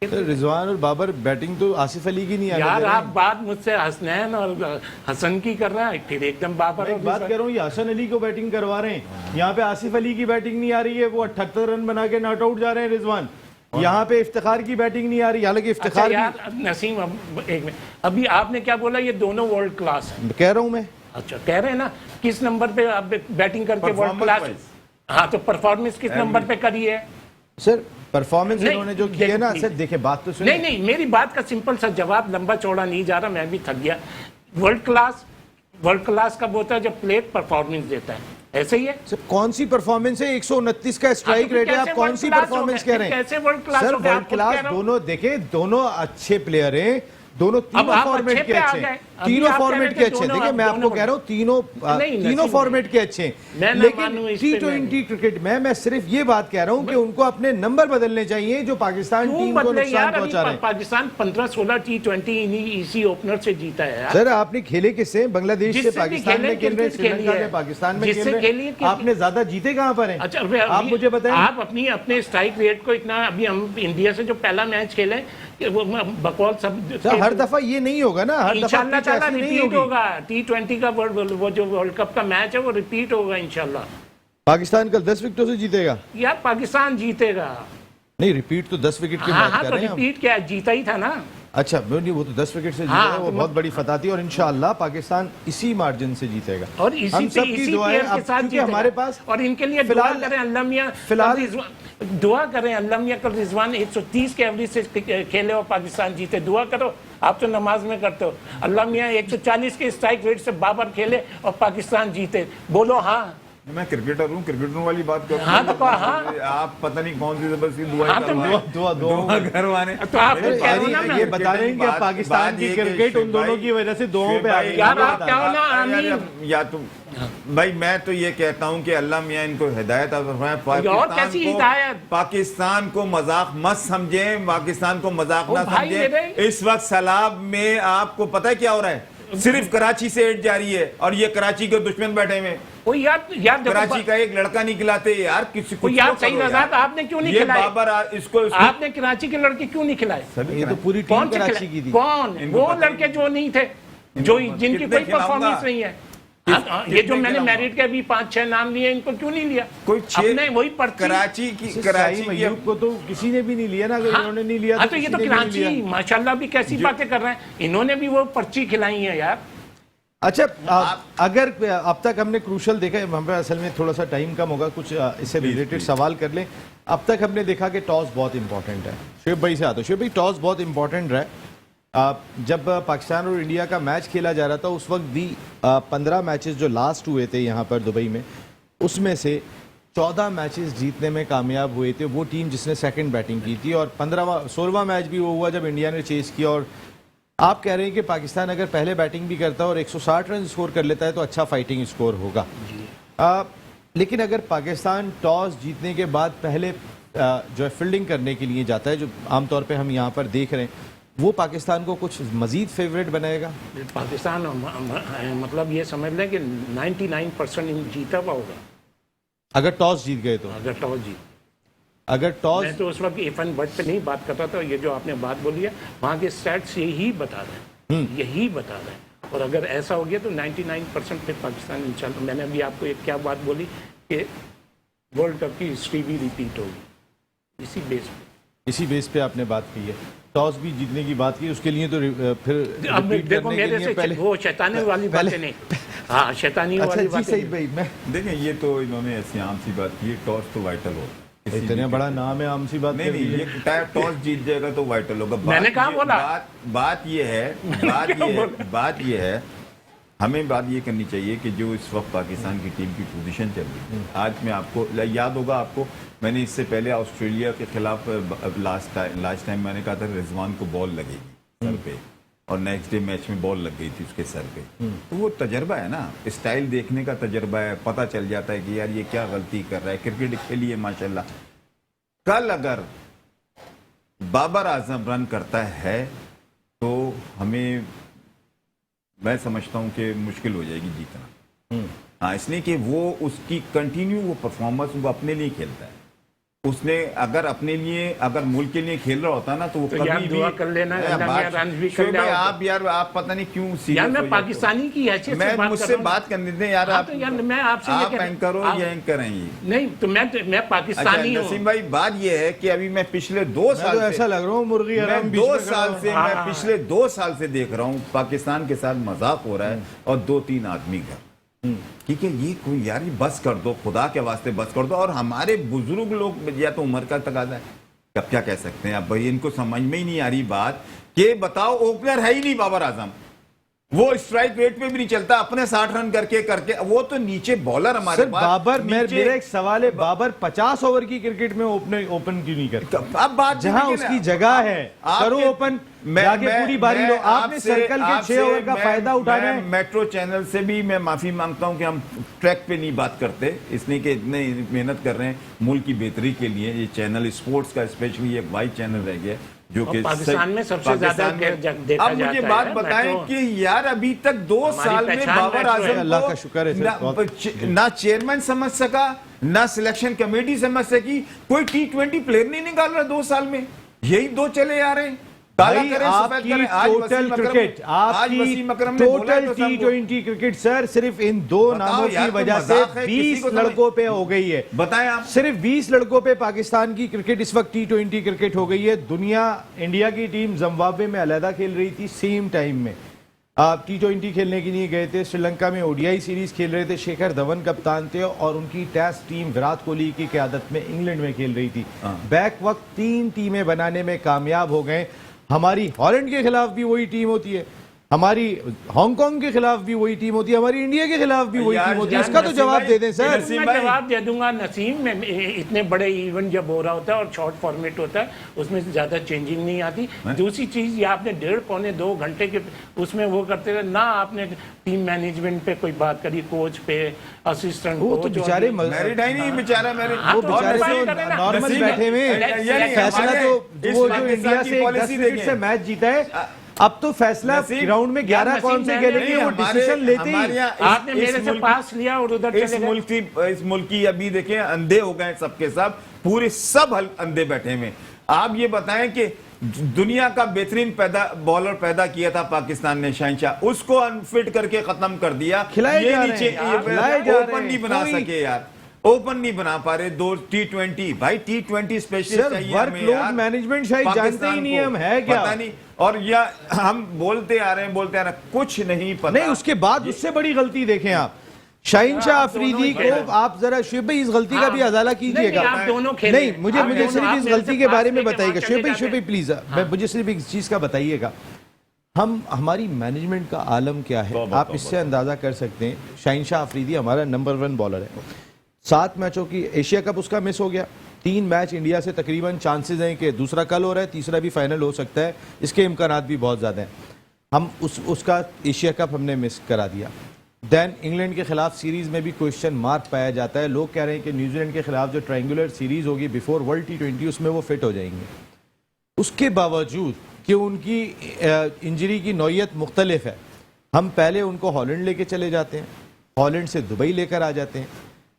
रिजवान और बाबर बैटिंग तो आसिफ अली की नहीं आ यार आप बात मुझसे हसनैन और हसन की कर रहा है, फिर एकदम बाबर और बात कर रहा हूँ, ये हसन अली को बैटिंग करवा रहे हैं, यहाँ पे आसिफ अली की बैटिंग नहीं आ रही है, वो 78 रन बना के नॉट आउट जा रहे हैं रिजवान। यहाँ पे इफ्तिखार की बैटिंग नहीं आ रही, हालांकि इफ्तिखार यार नसीम एक मिनट, अभी आपने क्या बोला ये दोनों वर्ल्ड क्लास है, कह रहा हूँ मैं। अच्छा कह रहे हैं ना, किस नंबर पे आप बैटिंग करके वर्ल्ड क्लास? हाँ तो परफॉर्मेंस किस नंबर पे करी है सर? परफॉर्मेंस इन्होंने जो की है ना सर, देखिए बात तो सुनिए। नहीं मेरी बात का सिंपल सा जवाब, लंबा चौड़ा नहीं जा रहा, मैं भी थक गया। वर्ल्ड क्लास कब होता है? जब प्लेयर परफॉर्मेंस देता है, ऐसे ही है सर। कौन सी परफॉर्मेंस है? 129 का स्ट्राइक रेट है, आप कौन सी परफॉर्मेंस कह रहे हैं? कैसे world class? Sir world class दोनों देखे, दोनों अच्छे प्लेयर हैं, दोनों तीनों फॉर्मेट के अच्छे हैं, तीनों फॉर्मेट के अच्छे हैं। देखिए मैं आपको कह रहा हूँ तीनों फॉर्मेट के अच्छे हैं, लेकिन T20 क्रिकेट में मैं सिर्फ ये बात कह रहा हूँ कि उनको अपने नंबर बदलने चाहिए जो पाकिस्तान टीम को नुकसान पहुंचा रहे हैं। पाकिस्तान 15-16 T20 इसी ओपनर से जीता है। सर आपने खेले किससे? बांग्लादेश से पाकिस्तान में खेल रहे, श्रीलंका से पाकिस्तान में खेल रहे, आपने ज्यादा जीते कहाँ पर हैं? अच्छा आप मुझे बताएं। आप अपने स्ट्राइक रेट को इतना, अभी हम इंडिया से जो पहला मैच खेले वो बकौल सब, हर दफा ये नहीं होगा ना, हर दफा रिपीट होगा। T20 का वो जो वर्ल्ड कप का मैच है वो रिपीट होगा इंशाल्लाह। पाकिस्तान कल 10 विकेटों से जीतेगा? यार पाकिस्तान जीतेगा। नहीं रिपीट तो 10 विकेट की बात कर रहे हैं। रिपीट क्या, जीता ही था ना। अच्छा नहीं, वो तो 10 विकेट से जीता है, वो बहुत बड़ी फतह थी और इंशाल्लाह पाकिस्तान इसी मार्जिन से जीतेगा। और इसी दुआ के साथ हमारे पास, और इनके लिए दुआ करें अल्लाह मियां, फिलहाल दुआ करें अल्लाह मियां कल रिजवान 130 के एवरेज से खेले और पाकिस्तान जीते। दुआ करो, आप तो नमाज में करते हो। अल्लाह मियां 140 के स्ट्राइक रेट से बाबर खेले और पाकिस्तान जीते। बोलो हाँ। मैं क्रिकेटर हूँ, क्रिकेटर वाली बात कर रहा हूँ। हाँ तो आप पता नहीं कौन सी जबरदस्ती दुआ दुआ करवाने, तो आप ये बता रहे हैं कि पाकिस्तान की क्रिकेट उन दोनों की वजह से दुआओं पे आ गई। यार आप क्या हो ना आमीन। या तो भाई मैं तो ये कहता हूँ कि अल्लाह मियाँ इनको हिदायत पाकिस्तान को मजाक मत समझे, पाकिस्तान को मजाक ना समझे। इस वक्त सैलाब में आपको पता है क्या हो रहा है? सिर्फ कराची से एड जारी है और ये कराची के दुश्मन बैठे हुए। यार कराची का एक लड़का नहीं खिलाते यार किसी को। यार सही रज़ात आपने क्यों नहीं खिलाए? बाबर इसको आपने कराची के लड़के क्यों नहीं खिलाए? ये तो पूरी टीम कराची की थी। कौन वो लड़के जो नहीं थे, जो जिनकी कोई परफॉर्मेंस नहीं है? ये जो मैंने मेरिट के अभी 5-6 नाम लिए, इनको क्यों नहीं लिया? कोई अपने वही कराची मयूब को तो किसी ने भी नहीं लिया ना, अगर इन्होंने नहीं लिया तो ये तो कराची माशाल्लाह भी कैसी बातें कर रहे हैं, इन्होंने भी वो पर्ची खिलाई है यार। अच्छा अगर अब तक हमने क्रूशल देखा है, हम असल में थोड़ा सा टाइम कम होगा, कुछ इससे रिलेटेड सवाल कर लें। अब तक हमने देखा कि टॉस बहुत इंपॉर्टेंट है। शुएब भाई से आता हूं। शुएब भाई टॉस बहुत इंपॉर्टेंट रहा है। जब पाकिस्तान और इंडिया का मैच खेला जा रहा था उस वक्त भी 15 मैचेस जो लास्ट हुए थे यहाँ पर दुबई में, उसमें से 14 मैचेस जीतने में कामयाब हुए थे वो टीम जिसने सेकंड बैटिंग की थी, और 16वां मैच भी वो हुआ जब इंडिया ने चेस किया। और आप कह रहे हैं कि पाकिस्तान अगर पहले बैटिंग भी करता है और 160 रन स्कोर कर लेता है तो अच्छा फाइटिंग स्कोर होगा। लेकिन अगर पाकिस्तान टॉस जीतने के बाद पहले जो है फील्डिंग करने के लिए जाता है, जो आमतौर पर हम यहाँ पर देख रहे हैं, वो पाकिस्तान को कुछ मजीद फेवरेट बनाएगा? पाकिस्तान मतलब ये समझ लें कि 99% जीता हुआ होगा अगर टॉस जीत गए तो। अगर टॉस मैं तो उस वक्त इफन बट पे नहीं बात कर रहा था, ये जो आपने बात बोली है वहाँ के स्टैट्स यही बता रहे हैं, यही बता रहे हैं। और अगर ऐसा हो गया तो 99% फिर पाकिस्तान इंशाल्लाह, मैंने अभी आपको एक क्या बात बोली कि वर्ल्ड कप की हिस्ट्री भी रिपीट होगी। इसी बेस इसी बेस पे आपने बात की है। टॉस भी जीतने की बात की, उसके लिए तो फिर अब repeat देखो करने के मेरे लिए से पहले वो शैतानी वाली बातें नहीं, हाँ शैतानी अच्छा वाली जी बातें सही नहीं। भाई, मैं देखें ये तो इन्होंने ऐसी आम सी बात की है, टॉस तो वाइटल होता है किसी इतना भी बड़ा नाम है, आम सी बात नहीं कर नहीं दी है। ये टॉस जीत जाएगा तो वाइटल होगा। मैंने कहा बोला। बात ये है बात ये है हमें बात ये करनी चाहिए कि जो इस वक्त पाकिस्तान की टीम की पोजीशन चल रही है, आज मैं आपको याद होगा आपको, मैंने इससे पहले ऑस्ट्रेलिया के खिलाफ लास्ट टाइम मैंने कहा था रिजवान को बॉल लगेगी सर पे, और नेक्स्ट डे मैच में बॉल लग गई थी उसके सर पे। तो वो तजर्बा है ना, स्टाइल देखने का तजर्बा है, पता चल जाता है कि यार ये क्या गलती कर रहा है, क्रिकेट खेली है माशाल्लाह। कल अगर बाबर आजम रन करता है तो हमें, मैं समझता हूं कि मुश्किल हो जाएगी जीतना। हाँ, इसलिए कि वो उसकी कंटिन्यू वो परफॉर्मेंस वो अपने लिए खेलता है। उसने अगर अपने लिए, अगर मुल्क के लिए खेल रहा होता ना तो वो तो कभी यार भी दुआ कर लेना, अल्लाह मियां रन भी कर शोएब भाई, लिया आप यार आप पता नहीं क्यों यार serious हो मैं जाते हो। पाकिस्तानी की हैसियत से मैं बात मुझसे कर रहा हूं। बात करने दें यार। हाँ, आप तो यार मैं आपसे ये आप कह- एंकर हो आप- या एंकर हैं ये? नहीं तो मैं अच्छा पाकिस्तानी हूँ। नसीम भाई, बात ये है कि अभी मैं पिछले 2 मैं साल तो से ऐसा लग रहा हूँ मुर्गी मैं हराम बीच 2 में खड़ा साल हूँ। से हाँ, मैं हाँ, पिछले 2 साल से देख रहा हूँ पाकिस्तान के साथ मजाक हो रहा है और 2-3 आदमी घर। ठीक है, ये कोई यार ये बस कर दो, खुदा के वास्ते बस कर दो। और हमारे बुजुर्ग लोग, या तो उम्र का तकाजा है, अब क्या कह सकते हैं। अब भाई इनको समझ में ही नहीं आ रही बात कि बताओ ओपनर है ही नहीं बाबर आजम, वो स्ट्राइक रेट पे भी नहीं चलता, अपने 60 रन करके वो तो नीचे बॉलर हमारे सर पास बाबर, नीचे- मेरा एक सवाल है, बाबर 50 ओवर की क्रिकेट में ओपन क्यों नहीं करता? अब बात जहां देखिए उसकी ना, जगह है करो आपके- ओपन, जाके पूरी बारी लो। आपने सर्कल के 6 ओवर का फायदा उठाना है। मेट्रो चैनल से भी मैं माफी मांगता हूं कि हम ट्रैक पे नहीं बात करते, इसलिए कि इतने मेहनत कर रहे हैं मुल्क की बेहतरी के लिए। ये चैनल स्पोर्ट्स का स्पेशली एक वाइड चैनल रह गया जो और कि पाकिस्तान में सबसे ज्यादा पाकिस्तान में- देखा अब मुझे जाता बात है बताएं मेट्रो। कि यार अभी तक 2 हमारी साल में पहचान बाबर मेट्रो है। आजम अल्लाह को का शुक्र है सर, बहुत- ना चेयरमैन समझ सका, ना सिलेक्शन कमेटी समझ सकी, कोई T20 प्लेयर नहीं निकाल रहा 2 साल में। यही 2 चले आ रहे हैं, काला भाई करें, सफेद आपकी करें। आज टोटल वसीम अकरम- क्रिकेट, आज आपकी वसीम अकरम ने बोला है टोटल तो सबको- T20 क्रिकेट सर सिर्फ इन 2 बताओ नामों यार, की तो वजह से मजाक है, किसी 20 को समझ- लड़कों पे हो गई है। बताएं आप। सिर्फ 20 लड़कों पे पाकिस्तान की क्रिकेट इस वक्त T20 क्रिकेट हो गई है। दुनिया, इंडिया की टीम जिम्बाब्वे में अलहदा खेल रही थी सेम टाइम में, आप T20 खेलने के लिए गए थे। श्रीलंका में ODI सीरीज खेल रहे थे, शेखर धवन कप्तान थे और उनकी टेस्ट टीम विराट कोहली की क़यादत में इंग्लैंड में खेल रही थी। बैक वक्त 3 टीमें बनाने में कामयाब हो गए। हमारी हॉलैंड के खिलाफ भी वही टीम होती है, हमारी हांगकांग के खिलाफ भी वही टीम होती है, हमारी इंडिया के खिलाफ भी वही यार, टीम होती है। यार, इसका तो नसीम जवाब भाई, दे दें सर। नसीम मैं भाई- जवाब दे दूंगा नसीम में, इतने बड़े इवेंट जब हो रहा होता है और शॉर्ट फॉर्मेट होता है उसमें ज्यादा चेंजिंग नहीं आती। दूसरी चीज ये आपने 1.5-2 घंटे के उसमें वो करते रहे ना, आपने टीम मैनेजमेंट पे कोई बात करी, कोच पे, असिस्टेंट वो तो बेचारे मैरिड है नहीं बेचारा, मेरे वो तो बेचारे बात तो करें ना। नॉर्मल नसीम- बैठे हुए यानी फैसला हमारे तो इस वो जो पाकिस्तान इंडिया की से 10 पॉलिसी विकेट देखें। से मैच जीता है, अब तो फैसला नसीम- ग्राउंड में 11 नसीम कौन से मैंने- खेलेंगे नहीं, वो हमारे- डिसीजन लेते हमारे ही। यहाँ आपने मेरे से पास लिया और उधर इस चले गए। मुल्क की अभी देखें अंधे हो गए सबके सब, पूरे सब अंधे बैठे हुए। आप ये बताएं कि दुनिया का बेहतरीन बॉलर पैदा किया था पाकिस्तान ने, शहनशाह, उसको अनफिट करके खत्म कर दिया। खिलाए ये जा रहे नीचे हैं यार, खिलाए जा ओपन रहे हैं। नहीं बना कोई- सके यार, ओपन नहीं बना पा रहे। 2 T20 भाई, T20 स्पेशलिस्ट सर, चाहिए वर्कलोड हमें यार। मैनेजमेंट शायद जानते ही पाकिस्तान नहीं को हम है क्या? पता नहीं, और या हम बोलते आ रहे हैं कुछ नहीं पता। नहीं, उसके बाद उससे बड़ी गलती देखें आप, शाहीनशाह अफरीदी को आप जरा शुएब भाई इस गलती का भी अजाला कीजिएगा। नहीं, आप दोनों खेले। नहीं, मुझे आप मुझे दोनों- सिर्फ आप इस मेरे गलती से के पास बारे में लेके बताइएगा। वहाँ शुएब भाई, चले शुएब भाई जाते प्लीज, मुझे सिर्फ एक चीज का बताइएगा, हमारी मैनेजमेंट का आलम क्या है आप इससे अंदाजा कर सकते हैं। शाहीनशाह अफरीदी हमारा नंबर 1 बॉलर है, 7 मैचों की एशिया कप उसका मिस हो गया, 3 मैच इंडिया से तकरीबन चांसेस हैं कि दूसरा कल हो रहा है, तीसरा भी फाइनल हो सकता है, इसके इम्कानात भी बहुत ज़्यादा हैं। हम उसका एशिया कप हमने मिस करा दिया। देन इंग्लैंड के खिलाफ सीरीज़ में भी क्वेश्चन मार्क पाया जाता है। लोग कह रहे हैं कि न्यूजीलैंड के खिलाफ जो ट्रायंगुलर सीरीज़ होगी बिफोर वर्ल्ड T20 उसमें वो फिट हो जाएंगे। उसके बावजूद कि उनकी इंजरी की नौयत मुख्तलिफ है, हम पहले उनको हॉलैंड लेके चले जाते हैं, हॉलैंड से दुबई लेकर आ जाते हैं।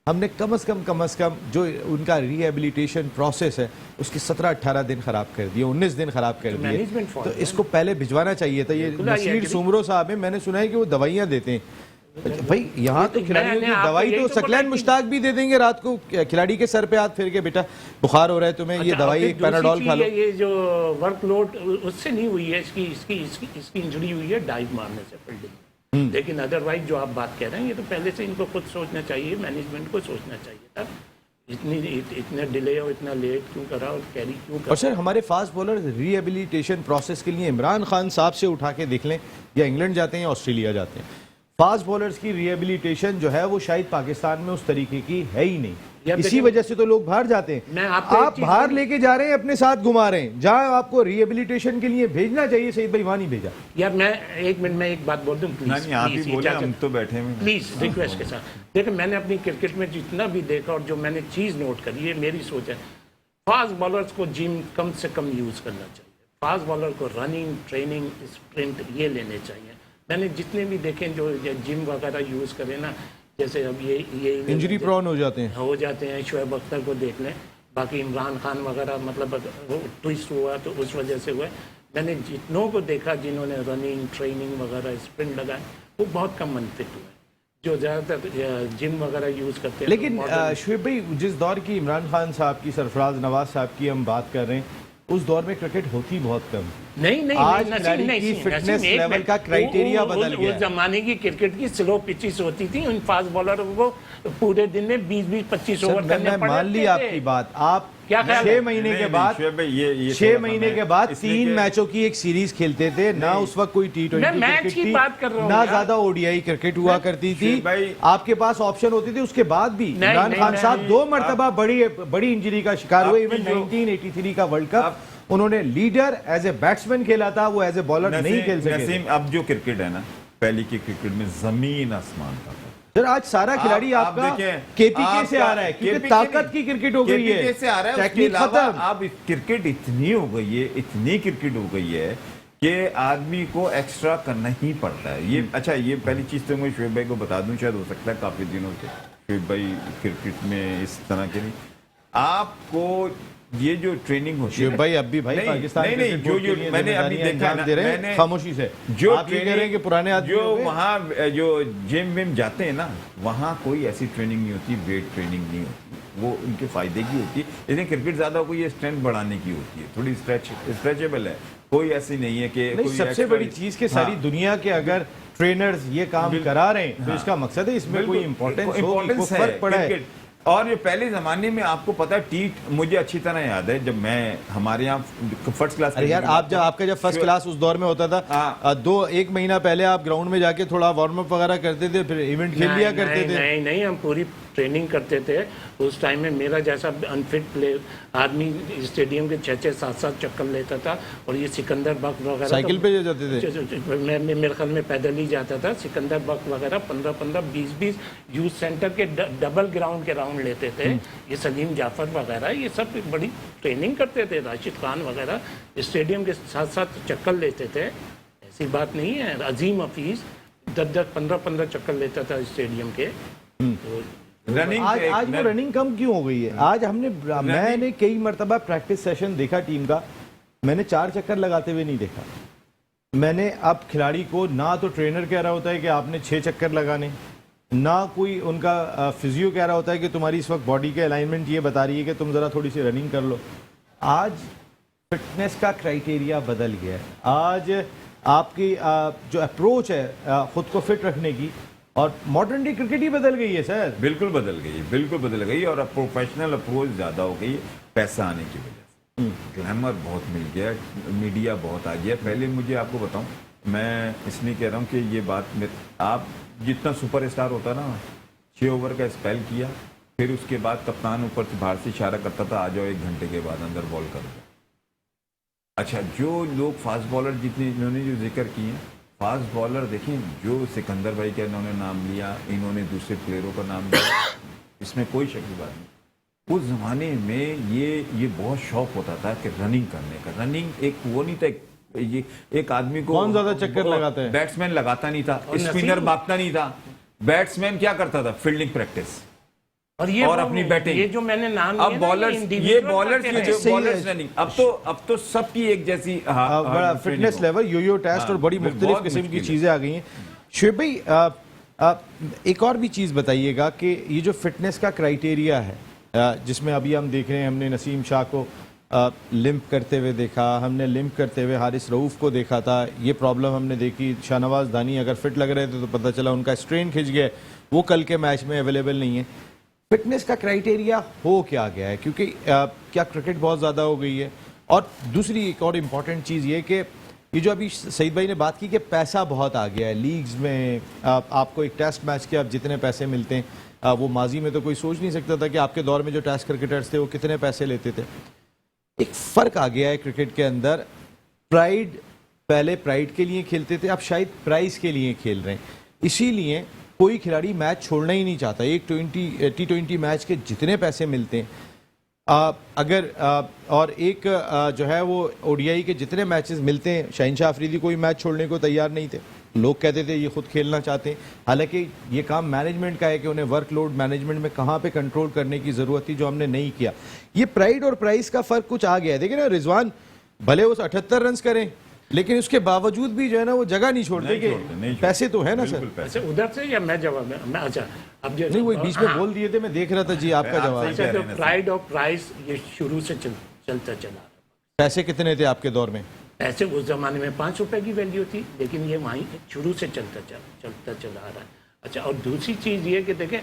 हमने कम अज़ कम जो उनका रिहेबिलिटेशन प्रोसेस है उसकी 17-18 दिन खराब कर दिए, 19 दिन खराब कर दिए। मैनेजमेंट तो इसको पहले भिजवाना चाहिए था। ये बिल्कुल, I नसीर agree। सुमरो साहब है, मैंने सुना है कि वो दवाइयाँ देते हैं, भाई यहाँ तो खिलाड़ियों की मैंने आपको दवाई यही तो तो सकलैन बोला मुश्ताक भी दे देंगे रात को खिलाड़ी के सर पे हाथ फेर के, बेटा बुखार हो रहा है तुम्हें, ये अच्छा, दवाई फिर एक दूसरी पैनाडोल चीज़ खा लो। है, ये जो वर्कलोड उससे नहीं हुई है, इसकी इंजरी हुई है डाइव मारने से फील्डिंग। लेकिन अदरवाइज जो आप बात कह रहे हैं, ये तो पहले से इनको खुद सोचना चाहिए, मैनेजमेंट को सोचना चाहिए था। इतने डिले और इतना लेट क्यों करा और कैरी क्यों करा। और सर हमारे फास्ट बॉलर रिहेबिलिटेशन प्रोसेस के लिए इमरान खान साहब से उठा के देख लें, या इंग्लैंड जाते हैं या ऑस्ट्रेलिया जाते हैं, फास्ट बॉलर्स की रिहेबिलिटेशन जो है वो शायद पाकिस्तान में उस तरीके की है ही नहीं। यार इसी देखिए, वजह से तो लोग बाहर जाते हैं। मैं आपको एक आप चीज़ बाहर बोलूं- लेके जा रहे हैं, अपने साथ घुमा रहे हैं, जहां आपको रिहेबिलिटेशन के लिए भेजना चाहिए सईद भाई वहां नहीं भेजा। यार मैं एक मिनट में एक बात बोल दूं प्लीज। नहीं आप ही बोले, हम तो बैठे हुए हैं। प्लीज रिक्वेस्ट के साथ देखिए, मैंने अपनी क्रिकेट में जितना भी देखा और जो मैंने चीज नोट करी है, मेरी सोच है फास्ट बॉलर्स को जिम कम से कम यूज करना चाहिए। फास्ट बॉलर को रनिंग, ट्रेनिंग, स्प्रिंट ये लेने चाहिए। मैंने जितने भी देखे जो जिम वगैरह यूज करें ना, जैसे अब ये इंजरी प्रोन हो जाते हैं। हो जाते हैं। शोएब अख्तर को देख लें, बाकी इमरान खान वगैरह, मतलब वो ट्विस्ट हुआ तो उस वजह से हुआ। मैंने जितनों को देखा जिन्होंने रनिंग, ट्रेनिंग वगैरह, स्प्रिंट लगाए, वो बहुत कम अनफिट हुए। जो ज़्यादातर जिम वगैरह यूज़ करते हैं। लेकिन शोएब भाई, जिस दौर की इमरान खान साहब की, सरफराज नवाज साहब की हम बात कर रहे हैं, उस दौर में क्रिकेट होती बहुत कम। नहीं आज नसीम, खिलाड़ी नहीं, की नसीम, फिटनेस नसीम, एक लेवल मिनट। का क्राइटेरिया बदल गया उस है। जमाने की क्रिकेट की स्लो पिचेस होती थी, उन फास्ट बॉलरों को पूरे दिन में 20-25 सर, ओवर करने मैं पड़ते मान ली थे। आपकी बात। आप क्या ख्याल 6 है? महीने नहीं, के नहीं, बाद शोएब भाई, ये 6 थोड़ा महीने सा के मैं- बाद इसलिए 3 कि- मैचों की एक सीरीज खेलते थे ना। उस वक्त कोई T20 मैं मैच क्रिकेट की थी, बात कर रहा हूँ ना यार। ज्यादा ओडीआई क्रिकेट हुआ करती थी। शोएब भाई- आपके पास ऑप्शन होती थी। उसके बाद भी नहीं, इमरान नहीं, खान नहीं, साहब नहीं। 2 मरतबा बड़ी इंजरी का शिकार हुए। आपकी इवन जो- 1983 का वर्ल्ड कप उन्होंने लीडर एज ए बैट्समैन खेला था, वो एज ए बॉलर नहीं खेल सके। नसीम, अब जो क्रिकेट है ना, पहले की क्रिकेट में जमीन आसमान का था। सर आज सारा खिलाड़ी आप आपका देखें, केपीके से आपका आ रहा है, क्योंकि KPK ताकत नहीं, की क्रिकेट हो गई है, KPK से आ रहा है। उसके टेक्निक अलावा खत्म। अब क्रिकेट इतनी हो गई है, इतनी क्रिकेट हो गई है कि आदमी को एक्स्ट्रा करना ही पड़ता है। ये अच्छा, ये पहली चीज तो मैं शोएब भाई को बता दूं, शायद हो सकता है काफी दिनों से शोएब भाई क्रिकेट में इस तरह के नहीं। आपको ये जो ट्रेनिंग होती है शोएब भाई अब भी भाई नहीं, पाकिस्तान नहीं, क्रिकेट जो बोर्ड के जो लिए मैंने अभी जिम्मेदारियां देखा अंजाम ना, दे रहे हैं मैंने खामोशी से। जो आप ये कह रहे हैं कि पुराने आदमी जो हो गए? वहाँ जो जिम विम जाते हैं ना, वहाँ कोई ऐसी ट्रेनिंग नहीं होती, वेट ट्रेनिंग नहीं होती, वो उनके फायदे की होती है। लेकिन क्रिकेट ज्यादा कोई ये स्ट्रेंथ बढ़ाने की होती है, थोड़ी स्ट्रेचेबल है, कोई ऐसी नहीं है कि नहीं, कोई सबसे extra- बड़ी चीज के सारी हाँ। दुनिया के अगर ट्रेनर्स ये काम करा रहे हैं तो इसका मकसद है इसमें कोई इंपॉर्टेंस है फर्क पड़ा है। क्रिकेट। और ये पहले जमाने में आपको पता है, मुझे अच्छी तरह याद है, जब मैं हमारे यहाँ फर्स्ट क्लास। अरे यार, आप जब आपका जब फर्स्ट क्लास उस दौर में होता था, हाँ। 1 महीना पहले आप ग्राउंड में जाके थोड़ा वार्म अप वगैरह करते थे, फिर इवेंट खेल लिया करते थे। नहीं, हम पूरी ट्रेनिंग करते थे। उस टाइम में मेरा जैसा अनफिट प्लेयर आदमी स्टेडियम के 6-6, 7-7 चक्कर लेता था। और ये सिकंदर बक वगैरह साइकिल पे जाते थे। मैं मेरे ख्याल में पैदल ही जाता था। सिकंदर बक वगैरह 15-15, 20-20 यूथ सेंटर के डबल ग्राउंड के राउंड लेते थे। ये सलीम जाफर वगैरह ये सब बड़ी ट्रेनिंग करते थे। राशिद खान वगैरह स्टेडियम के साथ साथ चक्कर लेते थे। ऐसी बात नहीं है। अजीम हफीज 10-10, 15-15 चक्कर लेता था स्टेडियम के। तो रनिंग आज वो रनिंग कम क्यों हो गई है? आज मैंने कई मरतबा प्रैक्टिस सेशन देखा टीम का, मैंने 4 चक्कर लगाते हुए नहीं देखा। मैंने अब खिलाड़ी को ना तो ट्रेनर कह रहा होता है कि आपने 6 चक्कर लगाने, ना कोई उनका फिजियो कह रहा होता है कि तुम्हारी इस वक्त बॉडी के अलाइनमेंट ये बता रही है कि तुम जरा थोड़ी सी रनिंग कर लो। आज फिटनेस का क्राइटेरिया बदल गया है। आज आपकी जो अप्रोच है खुद को फिट रखने की, और मॉडर्न डे क्रिकेट ही बदल गई है सर। बिल्कुल बदल गई, बिल्कुल बदल गई। और अब प्रोफेशनल अप्रोच ज्यादा हो गई, पैसा आने की वजह से। ग्लैमर बहुत मिल गया, मीडिया बहुत आ गया। पहले मुझे आपको बताऊं, मैं इसलिए कह रहा हूं कि ये बात में आप जितना सुपरस्टार होता ना, 6 ओवर का स्पेल किया, फिर उसके बाद कप्तान ऊपर से बाहर से इशारा करता था, आ जाओ 1 घंटे के बाद अंदर बॉल कर दो। अच्छा, जो लोग फास्ट बॉलर जितने इन्होंने जो जिक्र किए हैं, फास्ट बॉलर देखें, जो सिकंदर भाई का इन्होंने नाम लिया, इन्होंने दूसरे प्लेयरों का नाम लिया, इसमें कोई शक की बात नहीं। उस जमाने में ये बहुत शौक होता था कि रनिंग करने का। रनिंग एक वो नहीं था, ये एक आदमी को कौन ज्यादा चक्कर लगाता है? बैट्समैन लगाता नहीं था, और स्पिनर नसीम- भागता नहीं था। बैट्समैन क्या करता था? फील्डिंग प्रैक्टिस और अपनी बैटिंग। ये जो मैंने नाम अब लिए ना, बॉलर्स, ये individual बॉलर्स, करते ये रहे। जो सही बॉलर्स है। नहीं, अब तो सबकी एक जैसी बड़ा फिटनेस लेवल, योयो टेस्ट और बड़ी मुख्तलिफ बहुत किस्म की मुश्किल है। चीजें आ गई हैं। शोएब भाई, एक और भी चीज़ बताइएगा कि ये जो फिटनेस का क्राइटेरिया है, जिसमें अभी हम देख रहे हैं, हमने नसीम शाह को लिम्प करते हुए देखा, हमने लिम्प करते हुए हारिस रऊफ़ को देखा था, ये प्रॉब्लम हमने देखी। शाहनवाज दानी अगर फिट लग रहे थे तो पता चला उनका स्ट्रेन खिंच गया, वो कल के मैच में अवेलेबल नहीं है। फिटनेस का क्राइटेरिया हो क्या गया है, क्योंकि क्या क्रिकेट बहुत ज़्यादा हो गई है? और दूसरी एक और इम्पॉर्टेंट चीज़ ये कि ये जो अभी सईद भाई ने बात की कि पैसा बहुत आ गया है लीग्स में, आपको एक टेस्ट मैच के अब जितने पैसे मिलते हैं, वो माजी में तो कोई सोच नहीं सकता था कि आपके दौर में जो टेस्ट क्रिकेटर्स थे वो कितने पैसे लेते थे। एक फ़र्क आ गया है क्रिकेट के अंदर। प्राइड, पहले प्राइड के लिए खेलते थे, अब शायद प्राइज़ के लिए खेल रहे हैं। इसीलिए कोई खिलाड़ी मैच छोड़ना ही नहीं चाहता। एक T20 मैच के जितने पैसे मिलते हैं, और एक जो है वो ओडीआई के जितने मैचेस मिलते हैं, शहनशाह अफरीदी कोई मैच छोड़ने को तैयार नहीं थे। लोग कहते थे ये खुद खेलना चाहते हैं, हालांकि ये काम मैनेजमेंट का है कि उन्हें वर्कलोड मैनेजमेंट में कहाँ पे कंट्रोल करने की ज़रूरत थी, जो हमने नहीं किया। ये प्राइड और प्राइस का फ़र्क कुछ आ गया है। देखिए ना, रिजवान भले वो 78 रन करें, लेकिन उसके बावजूद भी जो है ना वो जगह नहीं छोड़ते कि पैसे तो है ना सर। अच्छा, उधर से या मैं जवाब में अच्छा अब जो नहीं, वो बीच में बोल दिए थे, मैं देख रहा था जी आपका जवाब। अच्छा, तो प्राइड और प्राइस ये शुरू से चलता चला रहा। पैसे कितने थे आपके दौर में? पैसे उस जमाने में 5 रुपए की वैल्यू थी, लेकिन ये वहीं शुरू से चलता चला आ रहा है। अच्छा, और दूसरी चीज़ ये कि देखें,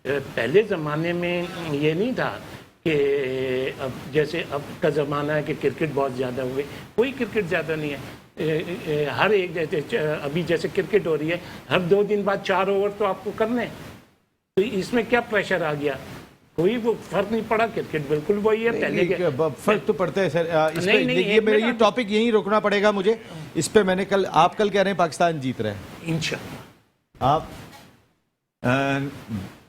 पहले ज़माने में ये नहीं था कि अब जैसे अब का ज़माना है कि क्रिकेट बहुत ज़्यादा हुए, कोई क्रिकेट ज़्यादा नहीं है। हर एक जैसे अभी जैसे क्रिकेट हो रही है, हर 2 दिन बाद 4 ओवर तो आपको करने, तो इसमें क्या प्रेशर आ गया? कोई वो फर्क नहीं पड़ा। क्रिकेट बिल्कुल वही है पहले के। फर्क तो पड़ता है सर। इस पे नहीं, देखिए, मेरा ये टॉपिक यहीं रोकना पड़ेगा मुझे। इस पे मैंने आप कल कह रहे हैं पाकिस्तान जीत रहा है, इंशाल्लाह। आप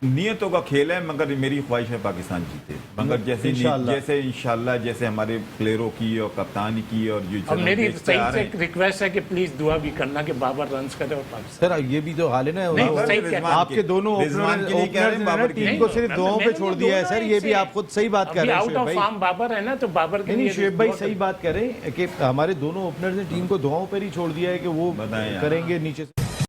नियतों का खेल है, मगर मेरी ख्वाहिश है पाकिस्तान जीते। मगर जैसे इंशाल्लाह जैसे हमारे प्लेयरों की और कप्तानी की और जो अब मेरी सही से रिक्वेस्ट है कि प्लीज दुआ भी करना कि बाबर रन करे और पाकिस्तान। सर ये भी तो हाल है ना, आपके दोनों ओपनर टीम को सिर्फ दुआओं पे छोड़ दिया है सर। ये भी आप खुद सही बात कर रहे हैं। आउट ऑफ फॉर्म बाबर है ना, तो बाबर के लिए शुएब भाई सही बात कर रहे हैं कि हमारे दोनों ओपनर्स ने टीम को दुआओं पर ही छोड़ दिया है कि वो करेंगे नीचे से।